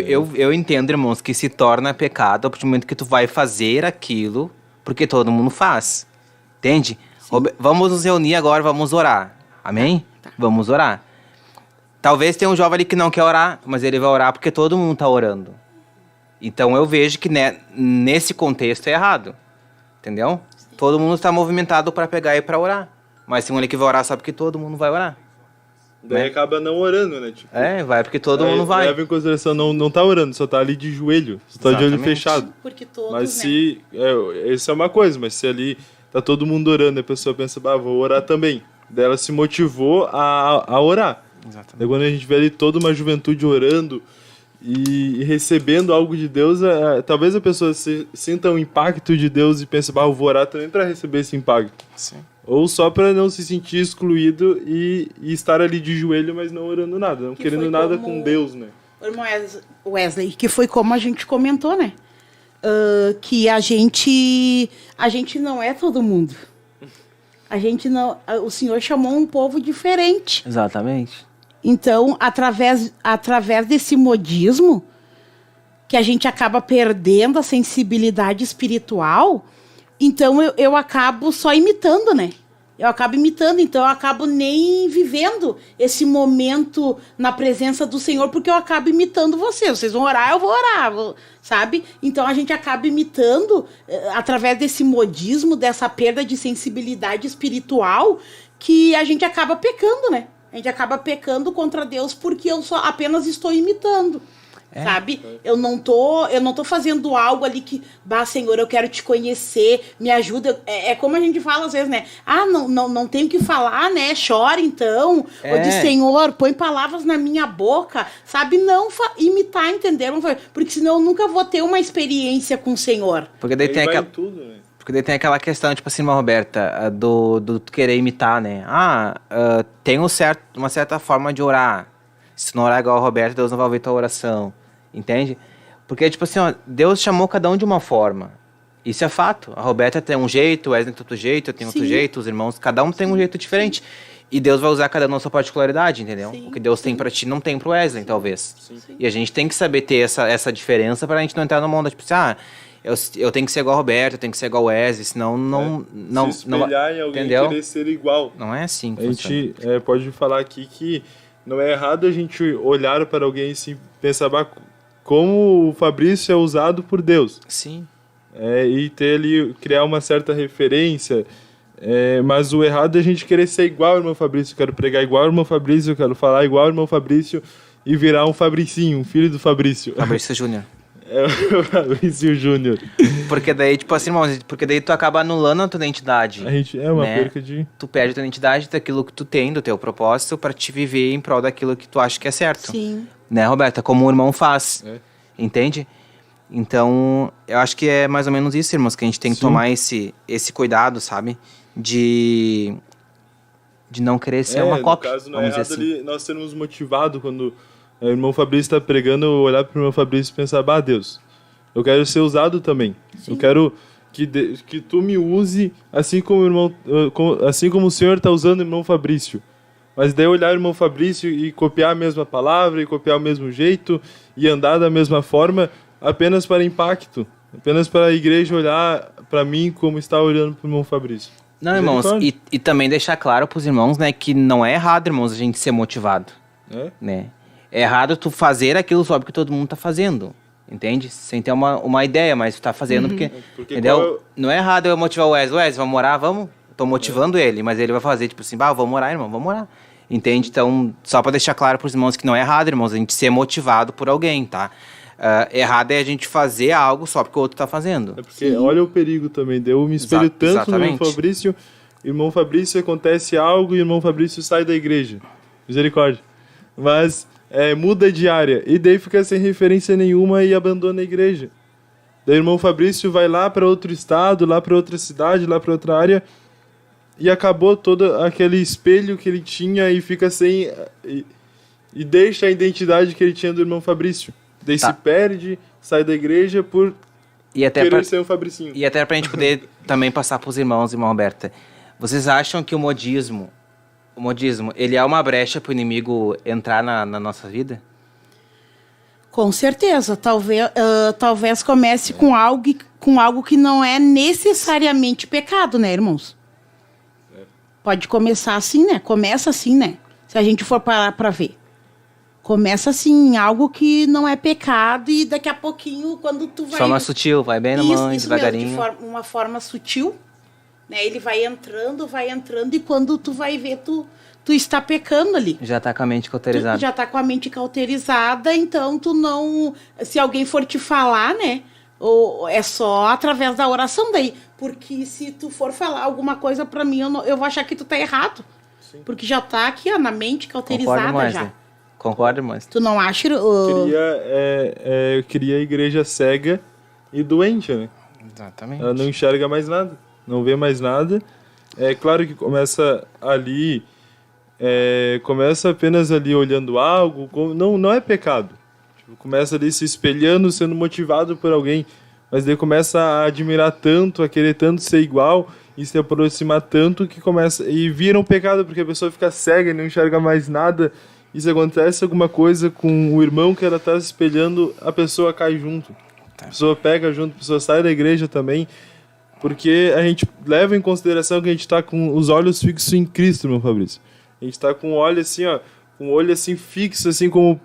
Eu entendo, irmãos, que se torna pecado a partir do momento que tu vai fazer aquilo porque todo mundo faz. Entende? Vamos nos reunir agora, vamos orar. Amém? Tá. Vamos orar. Talvez tenha um jovem ali que não quer orar, mas ele vai orar porque todo mundo está orando. Então eu vejo que nesse contexto é errado. Entendeu? Todo mundo está movimentado para pegar e para orar. Mas tem um ali que vai orar só porque todo mundo vai orar. Daí acaba não orando, né? Tipo, vai porque todo mundo vai. Leva em consideração, não tá orando, só tá ali de joelho. Só tá de olho Exatamente. fechado. Porque todos, Mas se... isso é uma coisa, mas se ali tá todo mundo orando, a pessoa pensa, vou orar também. Daí ela se motivou a orar. Exatamente. Daí quando a gente vê ali toda uma juventude orando e recebendo algo de Deus, talvez a pessoa sinta o impacto de Deus e pense, eu vou orar também para receber esse impacto. Sim. Ou só para não se sentir excluído e estar ali de joelho, mas não orando nada, não Que querendo foi nada como- com Deus, né? Irmão Wesley, que foi como a gente comentou, né? Que a gente não é todo mundo. A gente não... O Senhor chamou um povo diferente. Exatamente. Então, através desse modismo, que a gente acaba perdendo a sensibilidade espiritual, então eu acabo só imitando, né? Eu acabo imitando, então eu acabo nem vivendo esse momento na presença do Senhor, porque eu acabo imitando vocês. Vocês vão orar, eu vou orar, sabe? Então a gente acaba imitando, através desse modismo, dessa perda de sensibilidade espiritual, que a gente acaba pecando, né? A gente acaba pecando contra Deus porque eu só apenas estou imitando. Sabe? Eu não tô fazendo algo ali que, Senhor, eu quero te conhecer, me ajuda. É como a gente fala às vezes, né? Não tenho que falar, né? Chora então. Ou diz, Senhor, põe palavras na minha boca, sabe? Não imitar, entender? Porque senão eu nunca vou ter uma experiência com o Senhor. Porque daí tem aquela... tudo, né? Porque daí tem aquela questão, tipo assim, irmã Roberta, do querer imitar, né? Tem uma certa forma de orar. Se não orar igual a Roberta, Deus não vai ouvir tua oração. Entende? Porque, tipo assim, Deus chamou cada um de uma forma. Isso é fato. A Roberta tem um jeito, o Wesley tem outro jeito, eu tenho outro jeito, os irmãos, cada um tem um jeito diferente. E Deus vai usar cada um a sua particularidade, entendeu? O que Deus tem pra ti, não tem pro Wesley, talvez. E a gente tem que saber ter essa diferença pra gente não entrar no mundo, tipo assim, eu tenho que ser igual a Roberta, eu tenho que ser igual o Wesley, senão não... Se espelhar em alguém, entendeu? Querer ser igual. Não é assim. A gente pode falar aqui que não é errado a gente olhar para alguém e se pensar como o Fabrício é usado por Deus. Sim. E ter ali, criar uma certa referência. Mas o errado é a gente querer ser igual ao irmão Fabrício. Eu quero pregar igual ao irmão Fabrício, eu quero falar igual ao irmão Fabrício e virar um Fabricinho, um filho do Fabrício. Fabrício Júnior. O Fabrício Júnior. Porque daí, tipo assim, irmãos, porque daí tu acaba anulando a tua identidade. A gente uma perca de... Tu perde a tua identidade daquilo que tu tem, do teu propósito, pra te viver em prol daquilo que tu acha que é certo. Sim. Né, Roberta? Como o irmão faz. Entende? Então, eu acho que é mais ou menos isso, irmãos, que a gente tem que tomar esse cuidado, sabe? De não querer ser uma cópia. No caso, não é errado assim. Ali nós sermos motivados quando o irmão Fabrício está pregando, eu olhar para o irmão Fabrício e pensar, Deus, eu quero ser usado também. Sim. Eu quero que tu me use assim como o Senhor está usando o irmão Fabrício. Mas daí olhar o irmão Fabrício e copiar a mesma palavra, e copiar o mesmo jeito, e andar da mesma forma, apenas para impacto. Apenas para a igreja olhar para mim como está olhando para o irmão Fabrício. Não, irmãos, e também deixar claro para os irmãos, né, que não é errado, irmãos, a gente ser motivado. Né? É errado tu fazer aquilo só porque todo mundo está fazendo. Entende? Sem ter uma ideia, mas tu tá fazendo porque entendeu? Não é errado eu motivar o Wesley, vamos orar, vamos... Tô motivando ele, mas ele vai fazer tipo assim, vamos orar, irmão, vamos orar. Entende? Então, só para deixar claro pros irmãos que não é errado, irmãos, a gente ser motivado por alguém, tá? Errado é a gente fazer algo só porque o outro tá fazendo. É porque olha o perigo também, eu me espelho tanto no irmão Fabrício, irmão Fabrício acontece algo e o irmão Fabrício sai da igreja. Misericórdia. Mas muda de área, e daí fica sem referência nenhuma e abandona a igreja. Daí o irmão Fabrício vai lá para outro estado, lá para outra cidade, lá para outra área, e acabou todo aquele espelho que ele tinha e fica sem... E deixa a identidade que ele tinha do irmão Fabrício. Daí se perde, sai da igreja por querer ser um Fabricinho. E até pra gente poder também passar pros irmãos, irmã Roberta. Vocês acham que o modismo, ele é uma brecha pro inimigo entrar na nossa vida? Com certeza. Talvez comece com algo que não é necessariamente pecado, né, irmãos? Pode começar assim, né? Começa assim, né? Se a gente for parar pra ver. Começa assim, algo que não é pecado, e daqui a pouquinho, quando tu vai... Forma sutil, vai bem na mão, devagarinho. Mesmo, de uma forma sutil, né? Ele vai entrando, e quando tu vai ver, tu está pecando ali. Já tá com a mente cauterizada. Já tá com a mente cauterizada, então tu não... Se alguém for te falar, né? É só através da oração daí. Porque se tu for falar alguma coisa pra mim, eu vou achar que tu tá errado. Sim. Porque já tá aqui, ó, na mente cauterizada já. Concordo, irmãos. Tu não acha... Eu queria a igreja cega e doente, né? Exatamente. Ela não enxerga mais nada, não vê mais nada. É claro que começa ali... começa apenas ali olhando algo, não é pecado. Tipo, começa ali se espelhando, sendo motivado por alguém, mas daí começa a admirar tanto, a querer tanto ser igual e se aproximar tanto que começa... E vira um pecado, porque a pessoa fica cega e não enxerga mais nada. E se acontece alguma coisa com o irmão que ela está se espelhando, a pessoa cai junto. A pessoa pega junto, a pessoa sai da igreja também, porque a gente leva em consideração que a gente está com os olhos fixos em Cristo, meu Fabrício. A gente está com o olho assim, ó, com o olho assim fixo, assim como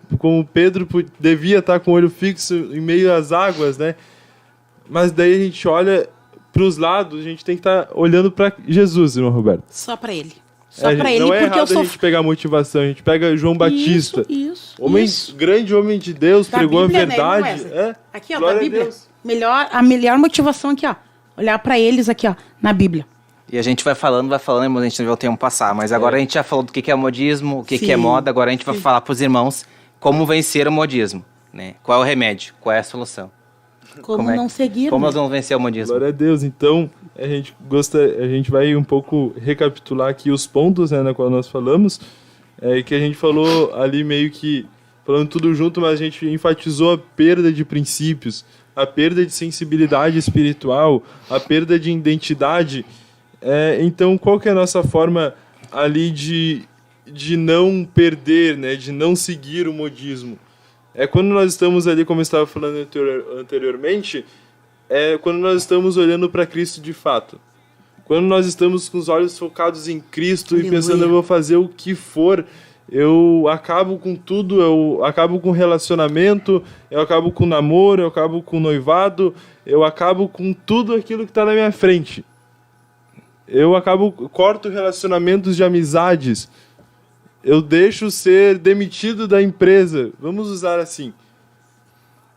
Pedro devia estar com o olho fixo em meio às águas, né? Mas daí a gente olha para os lados, a gente tem que estar olhando para Jesus, irmão Roberto. Só para ele. Só para ele, não é porque errado a gente pegar motivação, a gente pega João Batista. Isso. Grande homem de Deus, Da pregou Bíblia, a verdade. né, aqui, ó, Glória da Bíblia. a Deus. A melhor motivação aqui, ó. Olhar para eles aqui, ó, na Bíblia. E a gente vai falando, mas a gente não vê o tempo passar. Mas agora a gente já falou do que é modismo, o que é moda, agora a gente vai falar pros irmãos como vencer o modismo, né? Qual é o remédio, qual é a solução. Como não seguir, Como né? nós vamos vencer o modismo? Glória a Deus. Então, a gente vai um pouco recapitular aqui os pontos, né, na qual nós falamos, que a gente falou ali meio que falando tudo junto, mas a gente enfatizou a perda de princípios, a perda de sensibilidade espiritual, a perda de identidade. Então, qual que é a nossa forma ali de não perder, né, de não seguir o modismo? Quando nós estamos ali, como eu estava falando anteriormente, quando nós estamos olhando para Cristo de fato. Quando nós estamos com os olhos focados em Cristo e pensando, eu vou fazer o que for, eu acabo com tudo, eu acabo com relacionamento, eu acabo com namoro, eu acabo com noivado, eu acabo com tudo aquilo que está na minha frente. Corto relacionamentos de amizades, eu deixo ser demitido da empresa, vamos usar assim.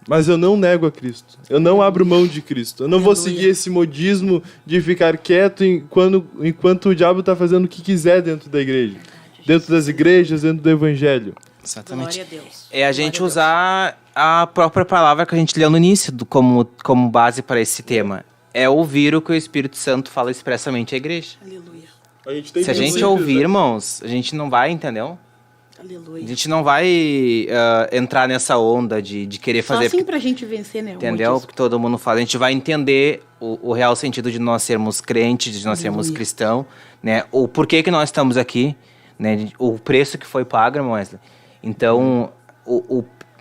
Mas eu não nego a Cristo, eu não abro mão de Cristo, eu não vou seguir esse modismo de ficar quieto enquanto o diabo está fazendo o que quiser dentro da igreja, dentro das igrejas, dentro do evangelho. Exatamente. Glória a Deus. É a gente usar a própria palavra que a gente leu no início como base para esse tema. É ouvir o que o Espírito Santo fala expressamente à igreja. Aleluia. Se a gente ouvir, irmãos, a gente não vai, entendeu? Aleluia. A gente não vai entrar nessa onda de querer fazer... Só assim pra gente vencer, né? Entendeu? Porque todo mundo fala. A gente vai entender o real sentido de nós sermos crentes, de nós sermos cristãos, né? O porquê que nós estamos aqui, né? O preço que foi pago, irmão Wesley. Então,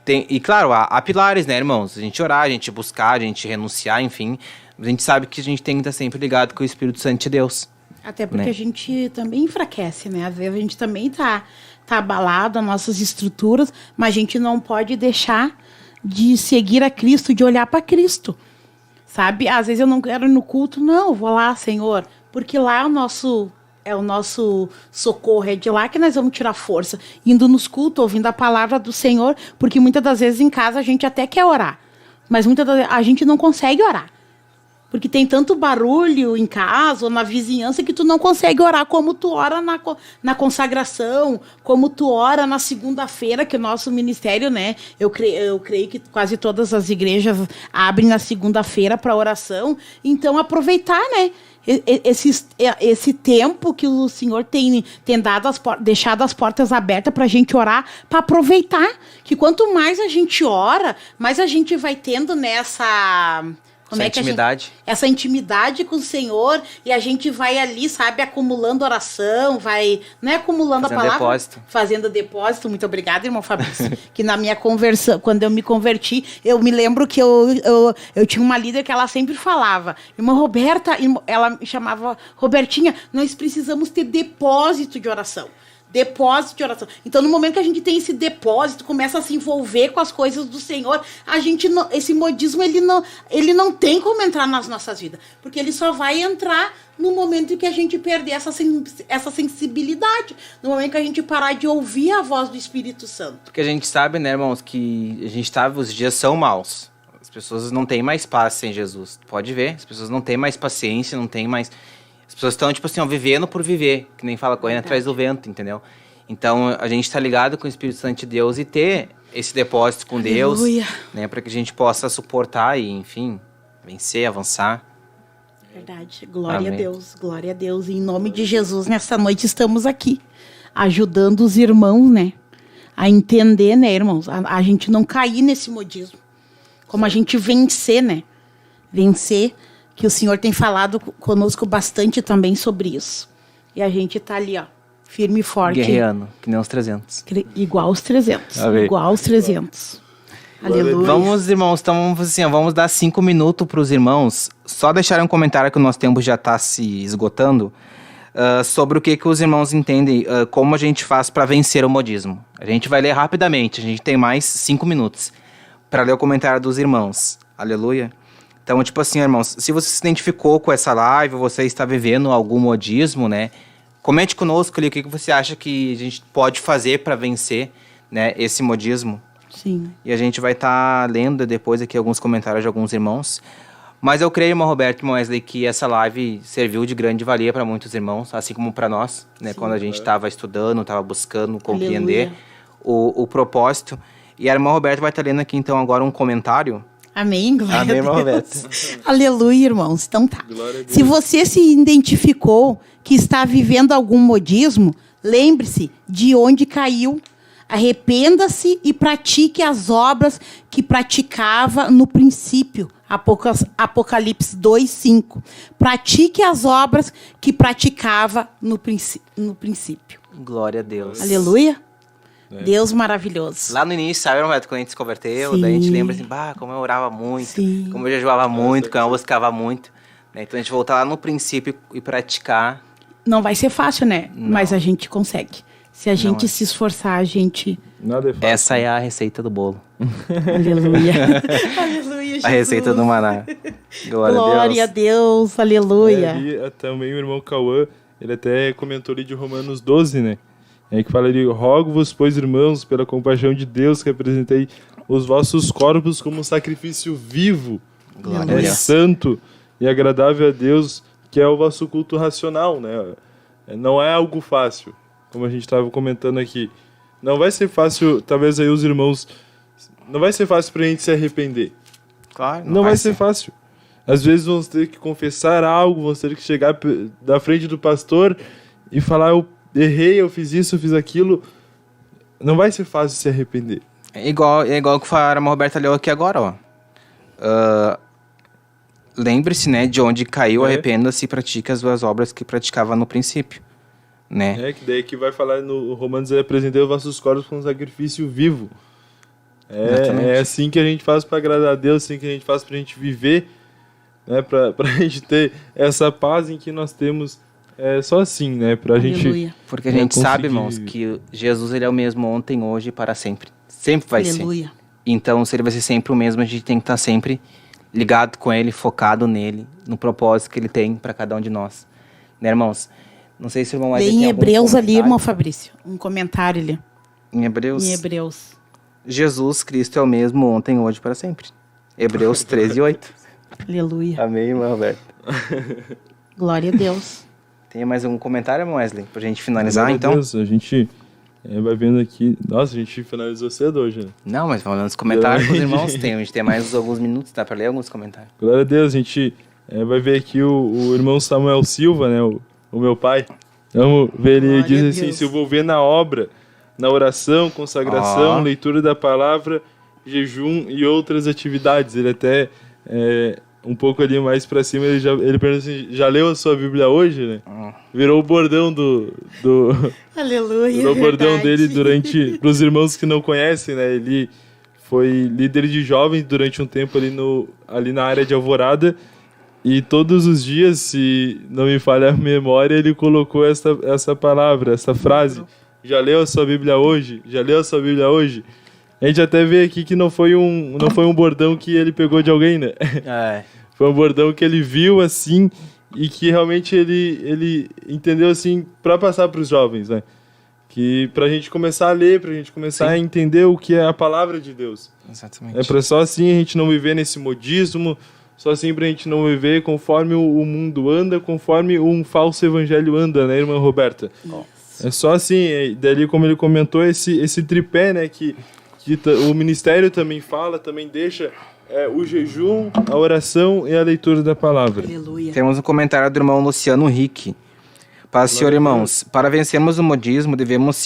e claro, há pilares, né, irmãos? A gente orar, a gente buscar, a gente renunciar, enfim. A gente sabe que a gente tem que estar sempre ligado com o Espírito Santo de Deus. Até porque né? a gente também enfraquece, né? Às vezes a gente também tá abalado, as nossas estruturas, mas a gente não pode deixar de seguir a Cristo, de olhar para Cristo, sabe? Às vezes eu não quero ir no culto, não, eu vou lá, Senhor, porque lá é o nosso socorro, é de lá que nós vamos tirar força, indo nos cultos, ouvindo a palavra do Senhor, porque muitas das vezes em casa a gente até quer orar, mas muitas das vezes a gente não consegue orar. Porque tem tanto barulho em casa ou na vizinhança que tu não consegue orar como tu ora na consagração, como tu ora na segunda-feira, que o nosso ministério, né? Eu creio que quase todas as igrejas abrem na segunda-feira para oração. Então, aproveitar, né? Esse tempo que o Senhor tem dado deixado as portas abertas para a gente orar, para aproveitar. Que quanto mais a gente ora, mais a gente vai tendo nessa... essa intimidade com o Senhor, e a gente vai ali, sabe, acumulando oração, não é acumulando fazendo a palavra, depósito. Fazendo depósito. Muito obrigada, irmão Fabrício. Que na minha conversão, quando eu me converti, eu me lembro que eu tinha uma líder que ela sempre falava, irmã Roberta, ela me chamava Robertinha, nós precisamos ter depósito de oração. Depósito de oração. Então, no momento que a gente tem esse depósito, começa a se envolver com as coisas do Senhor, esse modismo, ele não tem como entrar nas nossas vidas. Porque ele só vai entrar no momento que a gente perder essa sensibilidade. No momento que a gente parar de ouvir a voz do Espírito Santo. Porque a gente sabe, né, irmãos, que os dias são maus. As pessoas não têm mais paz sem Jesus. Pode ver, as pessoas não têm mais paciência, não têm mais... As pessoas estão, tipo assim, ó, vivendo por viver, que nem fala, correndo atrás do vento, entendeu? Então, a gente tá ligado com o Espírito Santo de Deus e ter esse depósito com Deus, né? Para que a gente possa suportar e, enfim, vencer, avançar. Verdade. Glória a Deus, glória a Deus. E em nome de Jesus, nessa noite estamos aqui, ajudando os irmãos, né? a entender, né, irmãos? A gente não cair nesse modismo. Como a gente vencer, né? Vencer, que o Senhor tem falado conosco bastante também sobre isso. E a gente tá ali, ó, firme e forte. Guerreando, que nem os 300. Igual aos 300. A ver. Igual aos 300. Aleluia. Vamos, irmãos, então assim, ó, vamos dar 5 minutos para os irmãos. Só deixarem um comentário que o nosso tempo já está se esgotando. Sobre o que os irmãos entendem, como a gente faz para vencer o modismo. A gente vai ler rapidamente, a gente tem mais 5 minutos para ler o comentário dos irmãos. Aleluia. Então, tipo assim, irmãos, se você se identificou com essa live, você está vivendo algum modismo, né? Comente conosco ali o que você acha que a gente pode fazer para vencer, né, esse modismo. Sim. E a gente vai estar lendo depois aqui alguns comentários de alguns irmãos. Mas eu creio, irmão Roberto e irmão Wesley, que essa live serviu de grande valia para muitos irmãos, assim como para nós, né? Quando a gente estava estudando, estava buscando compreender o propósito. E a irmã Roberta vai estar lendo aqui, então, agora um comentário. Amém, glória Amém, a irmão Deus. Roberto. Aleluia, irmãos. Então tá. Glória a Deus. Se você se identificou que está vivendo algum modismo, lembre-se de onde caiu. Arrependa-se e pratique as obras que praticava no princípio. Apocalipse 2:5. Pratique as obras que praticava no princípio. Glória a Deus. Aleluia. Deus maravilhoso. Lá no início, sabe, Roberto, quando a gente se converteu, Sim. daí a gente lembra assim, como eu orava muito, Sim. como eu jejuava muito, como eu buscava muito. Né? Então a gente voltar lá no princípio e praticar. Não vai ser fácil, né? Não. Mas a gente consegue. Se a gente se esforçar, a gente... Nada é fácil. Essa é a receita do bolo. Aleluia. Aleluia, Jesus. A receita do maná. Glória a Deus. Aleluia. Ali, também o irmão Cauã, ele até comentou ali de Romanos 12, né? É que fala ali, rogo-vos, pois, irmãos, pela compaixão de Deus, que apresentei os vossos corpos como um sacrifício vivo, Glória a Deus. santo e agradável a Deus, que é o vosso culto racional, né? Não é algo fácil, como a gente estava comentando aqui. Não vai ser fácil, talvez aí os irmãos... Não vai ser fácil pra gente se arrepender. Claro, Não vai ser fácil. Às vezes vamos ter que confessar algo, vamos ter que chegar da frente do pastor e falar, eu errei, eu fiz isso, eu fiz aquilo. Não vai ser fácil se arrepender. É igual que a irmã Roberta leu aqui agora, ó. Lembre-se, né, de onde caiu, arrependa-se e pratique as duas obras que praticava no princípio, né? É, que daí que vai falar no Romanos, ele apresentei os vossos corpos como um sacrifício vivo. É assim que a gente faz para agradar a Deus, assim que a gente faz pra gente viver, né, pra gente ter essa paz em que nós temos, só assim, né, pra gente... Aleluia. Porque a gente sabe, conseguir irmãos, que Jesus ele é o mesmo ontem, hoje e para sempre. Sempre vai ser. Aleluia. Então, se ele vai ser sempre o mesmo, a gente tem que estar sempre ligado com ele, focado nele, no propósito que ele tem para cada um de nós. Né, irmãos? Não sei se o irmão Lê Wesley em tem algum Hebreus ali, comentário. irmão Fabrício. Um comentário ali. Em Hebreus. Em Hebreus. Jesus Cristo é o mesmo ontem, hoje e para sempre. Hebreus 13:8. Aleluia. Amém, irmão Roberto. Glória a Deus. Tem mais algum comentário, irmão Wesley? Pra gente finalizar, Glória a então? Deus, a gente vai vendo aqui... Nossa, a gente finalizou cedo hoje, né? Não, mas vamos nos comentários com os irmãos. A gente tem mais alguns minutos, dá pra ler alguns comentários. Glória a Deus, a gente vai ver aqui o irmão Samuel Silva, né, o meu pai. Vamos ver, ele Glória a diz assim, Deus. se envolver na obra, na oração, consagração, leitura da palavra, jejum e outras atividades. Ele até, um pouco ali mais pra cima, ele pergunta assim, já leu a sua Bíblia hoje, né? Virou o bordão Aleluia. virou o bordão verdade. dele pros irmãos que não conhecem, né? Ele foi líder de jovens durante um tempo ali na área de Alvorada. E todos os dias, se não me falha a memória, ele colocou essa palavra, essa frase. Já leu a sua Bíblia hoje? Já leu a sua Bíblia hoje? A gente até vê aqui que não foi um bordão que ele pegou de alguém, né? Foi um bordão que ele viu assim e que realmente ele entendeu assim para passar para os jovens, né? Que pra gente começar a ler, pra gente começar a entender o que é a palavra de Deus. Exatamente. É pra só assim a gente não viver nesse modismo, só assim pra gente não viver conforme o mundo anda, conforme um falso evangelho anda, né, irmã Roberta? É só assim, dali como ele comentou, esse tripé, né, que o ministério também fala, também deixa o jejum, a oração e a leitura da palavra. Aleluia. Temos um comentário do irmão Luciano Henrique. Paz, Senhor, irmãos. Para vencermos o modismo, devemos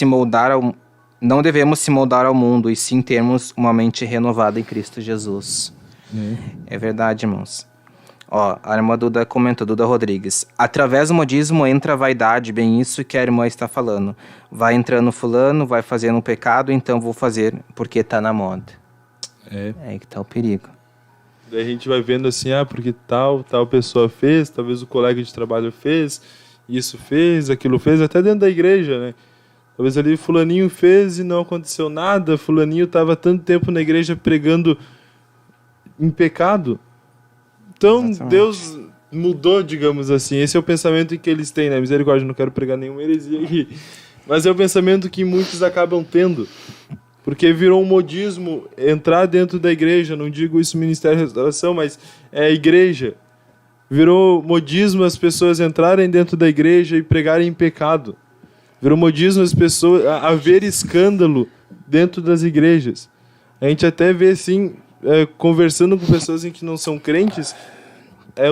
Não devemos se moldar ao mundo, e sim termos uma mente renovada em Cristo Jesus. É verdade, irmãos. Ó, a irmã Duda comentou, Duda Rodrigues. Através do modismo entra a vaidade, bem isso que a irmã está falando. Vai entrando fulano, vai fazendo um pecado, então vou fazer porque tá na moda. É aí que tá o perigo. Daí a gente vai vendo assim, porque tal pessoa fez, talvez o colega de trabalho fez, isso fez, aquilo fez, até dentro da igreja, né? Talvez ali fulaninho fez e não aconteceu nada, fulaninho estava tanto tempo na igreja pregando em pecado. Então, exatamente. Deus mudou, digamos assim. Esse é o pensamento que eles têm, né? Misericórdia, não quero pregar nenhuma heresia aqui. Mas é o pensamento que muitos acabam tendo. Porque virou um modismo entrar dentro da igreja. Não digo isso Ministério da Restauração, mas é a igreja. Virou modismo as pessoas entrarem dentro da igreja e pregarem em pecado. Virou modismo as pessoas haver escândalo dentro das igrejas. A gente até vê assim... conversando com pessoas em que não são crentes,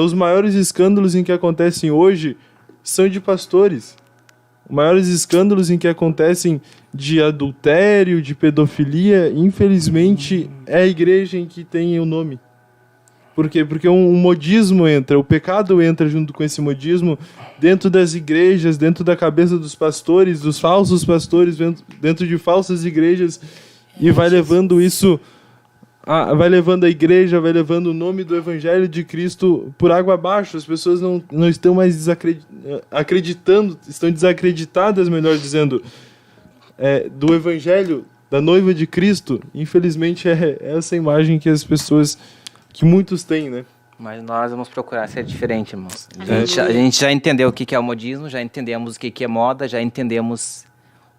os maiores escândalos em que acontecem hoje são de pastores. Os maiores escândalos em que acontecem de adultério, de pedofilia, infelizmente, é a igreja em que tem o nome. Por quê? Porque um modismo entra, o pecado entra junto com esse modismo dentro das igrejas, dentro da cabeça dos pastores, dos falsos pastores, dentro de falsas igrejas, e vai levando isso... vai levando a igreja, vai levando o nome do Evangelho de Cristo por água abaixo. As pessoas não estão mais acreditando, estão desacreditadas, melhor dizendo, do Evangelho, da noiva de Cristo. Infelizmente é essa imagem que que muitos têm, né? Mas nós vamos procurar ser diferente, irmãos. A gente já entendeu o que é o modismo, já entendemos o que é moda, já entendemos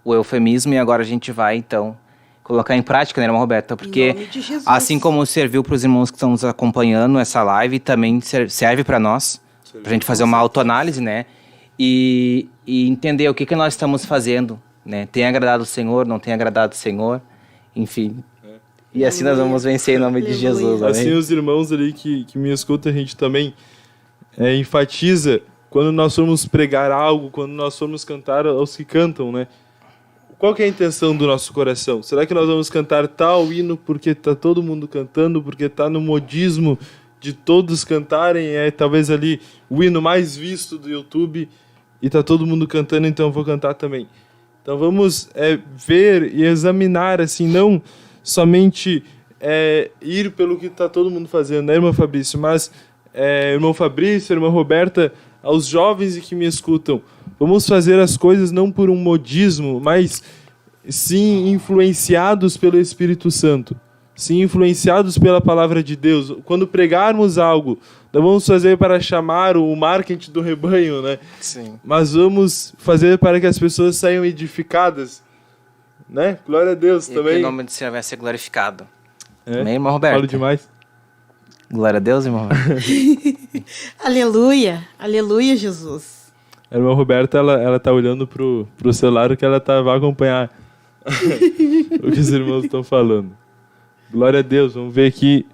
o eufemismo, e agora a gente vai, então... colocar em prática, né, irmã Roberta? Porque assim como serviu para os irmãos que estão nos acompanhando essa live, também serve para nós, para a gente fazer uma autoanálise, né? E entender o que nós estamos fazendo, né? Tem agradado o Senhor, não tem agradado o Senhor, enfim. E assim nós vamos vencer em nome de Jesus, amém? Assim os irmãos ali que me escutam, a gente também enfatiza quando nós formos pregar algo, quando nós formos cantar aos que cantam, né? Qual que é a intenção do nosso coração? Será que nós vamos cantar tal hino porque está todo mundo cantando, porque está no modismo de todos cantarem, talvez ali o hino mais visto do YouTube e está todo mundo cantando, então eu vou cantar também. Então vamos ver e examinar, assim, não somente ir pelo que está todo mundo fazendo, né, irmã Fabrício? Mas, irmão Fabrício, irmã Roberta, aos jovens que me escutam, vamos fazer as coisas não por um modismo, mas sim influenciados pelo Espírito Santo. Sim, influenciados pela palavra de Deus. Quando pregarmos algo, não vamos fazer para chamar o marketing do rebanho, né? Sim. Mas vamos fazer para que as pessoas saiam edificadas, né? Glória a Deus e também. Que o nome do Senhor vai ser glorificado. Amém, irmão Roberto? Falo demais. Glória a Deus, irmão Roberto. Aleluia, aleluia, Jesus. A irmã Roberta, ela tá olhando pro celular que ela vai acompanhar o que os irmãos estão falando. Glória a Deus. Vamos ver aqui,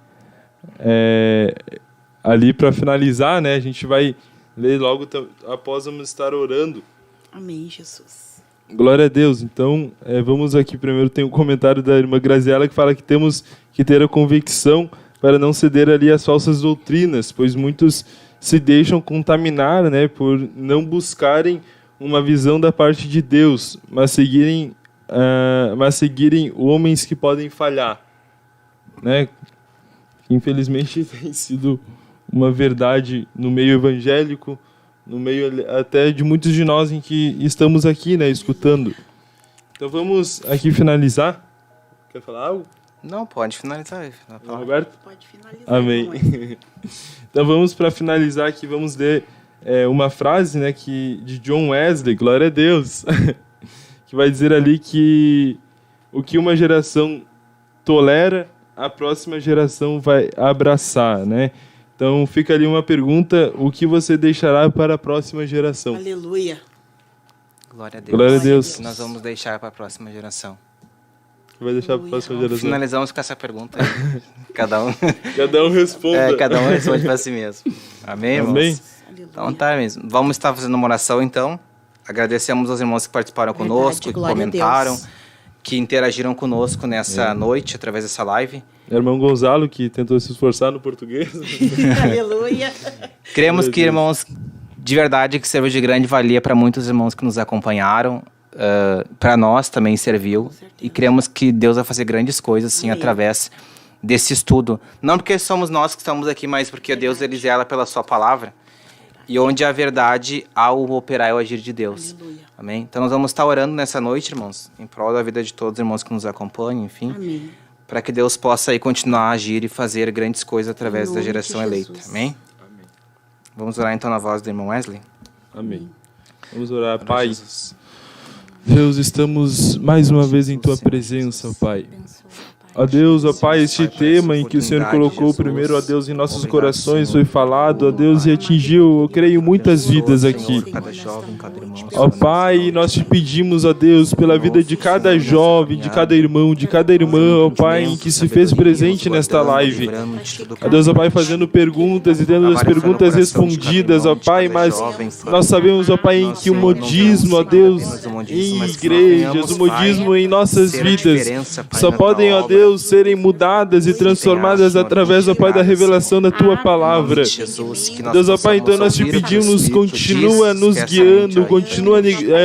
ali para finalizar, né? A gente vai ler logo após vamos estar orando. Amém, Jesus. Glória a Deus. Então, vamos aqui primeiro, tem um comentário da irmã Graziela que fala que temos que ter a convicção para não ceder ali às falsas doutrinas, pois muitos se deixam contaminar, né, por não buscarem uma visão da parte de Deus, mas seguirem homens que podem falhar, né? Infelizmente tem sido uma verdade no meio evangélico, no meio até de muitos de nós em que estamos aqui, né, escutando. Então vamos aqui finalizar. Quer falar algo? Não, pode finalizar. Roberto? Pode finalizar. Amém. Então vamos para finalizar aqui, vamos ler uma frase, né, de John Wesley, glória a Deus, que vai dizer ali que o que uma geração tolera, a próxima geração vai abraçar, né? Então fica ali uma pergunta, o que você deixará para a próxima geração? Aleluia. Glória a Deus. Glória a Deus. O que nós vamos deixar para a próxima geração? Vai deixar para a próxima geração. Finalizamos com essa pergunta aí. Cada um responde. Cada um responde para si mesmo. Amém, irmãos? Amém. Então tá mesmo. Vamos estar fazendo uma oração então. Agradecemos aos irmãos que participaram conosco, que comentaram, que interagiram conosco nessa noite, através dessa live. Irmão Gonzalo, que tentou se esforçar no português. Aleluia. Cremos que, irmãos, de verdade, que serviu de grande valia para muitos irmãos que nos acompanharam. Para nós também serviu. E cremos que Deus vai fazer grandes coisas, sim, através desse estudo. Não porque somos nós que estamos aqui, mas porque Deus, ele zela pela sua palavra. E onde a verdade, há o operar e o agir de Deus. Aleluia. Amém? Então nós vamos estar orando nessa noite, irmãos, em prol da vida de todos os irmãos que nos acompanham, enfim. Amém. Para que Deus possa aí continuar a agir e fazer grandes coisas através Em da nome geração de eleita. Jesus. Amém? Vamos orar então na voz do irmão Wesley? Amém. Vamos orar, Pai. Deus, estamos mais uma vez em Tua presença, Pai. Ó Deus, ó Pai, este tema em que o Senhor colocou primeiro, ó Deus, em nossos corações foi falado, ó Deus, e atingiu, eu creio, muitas vidas aqui. Ó Pai, nós te pedimos, ó Deus, pela vida de cada jovem, de cada irmão, de cada irmã, ó Pai, em que se fez presente nesta live. Ó Deus, ó Pai, fazendo perguntas e tendo as perguntas respondidas, ó Pai, mas nós sabemos, ó Pai, em que o modismo, ó Deus, em igrejas, o modismo em nossas vidas, só podem, ó Deus, serem mudadas e transformadas através, ó Pai, da revelação da Tua palavra. Deus, ó Pai, então nós te pedimos, continua nos guiando, continua,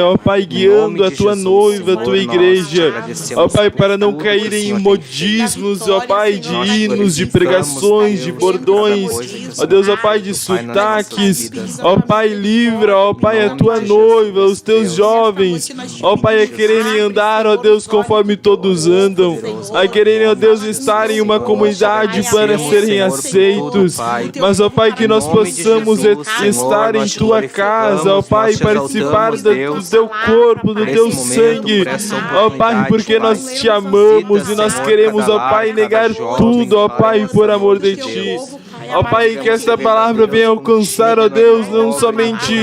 ó Pai, guiando a Tua noiva, a Tua igreja, ó Pai, para não caírem em modismos, ó Pai, de hinos, de pregações, de bordões, ó Deus, ó Pai, de sotaques, ó Pai, livra, ó Pai, a Tua noiva, os Teus jovens, ó Pai, a quererem andar, ó Deus, conforme todos andam, a quererem, ó Deus, estar em uma comunidade para serem aceitos, mas, ó Pai, que nós possamos estar em Tua casa, ó Pai, participar do Teu corpo, do Teu sangue, ó Pai, porque nós Te amamos e nós queremos, ó Pai, negar tudo, ó Pai, por amor de Ti. Ó Pai, que esta palavra venha alcançar, ó Deus, não somente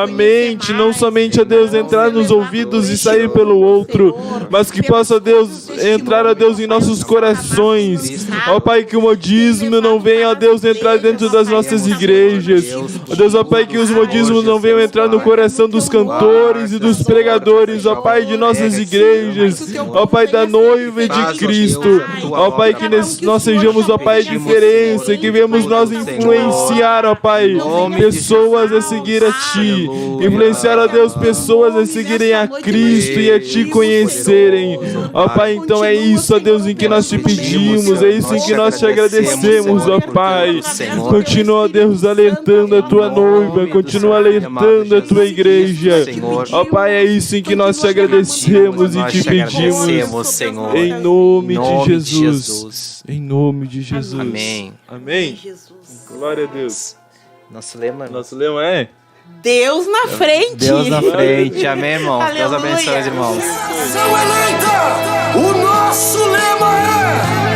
a mente, não somente, ó Deus, entrar nos ouvidos e sair pelo outro, mas que possa, ó Deus, entrar, ó Deus, em nossos corações. Ó Pai, que o modismo não venha, ó Deus, entrar dentro das nossas igrejas. Ó Deus, ó Pai, que os modismos não venham entrar no coração dos cantores e dos pregadores, ó Pai, de nossas igrejas, ó Pai, da noiva e de Cristo. Ó Pai, que nós sejamos, ó Pai, a diferença, que vemos nós influenciar, ó Pai, pessoas a seguir a Ti, influenciar, ó Deus, pessoas a seguirem a Cristo e a Te conhecerem. Ó Pai, então é isso, ó Deus, em que nós Te pedimos, é isso em que nós Te agradecemos, ó Pai. Continua, ó Deus, alertando a Tua noiva, continua alertando a Tua igreja. Ó Pai, é isso em que nós Te agradecemos e Te pedimos, em nome de Jesus. Em nome de Jesus. Amém. Amém. Glória a Deus. Nosso lema é Deus na frente. Deus na frente. Amém, irmão. Deus abençoe os irmãos. Geração eleita, o nosso lema é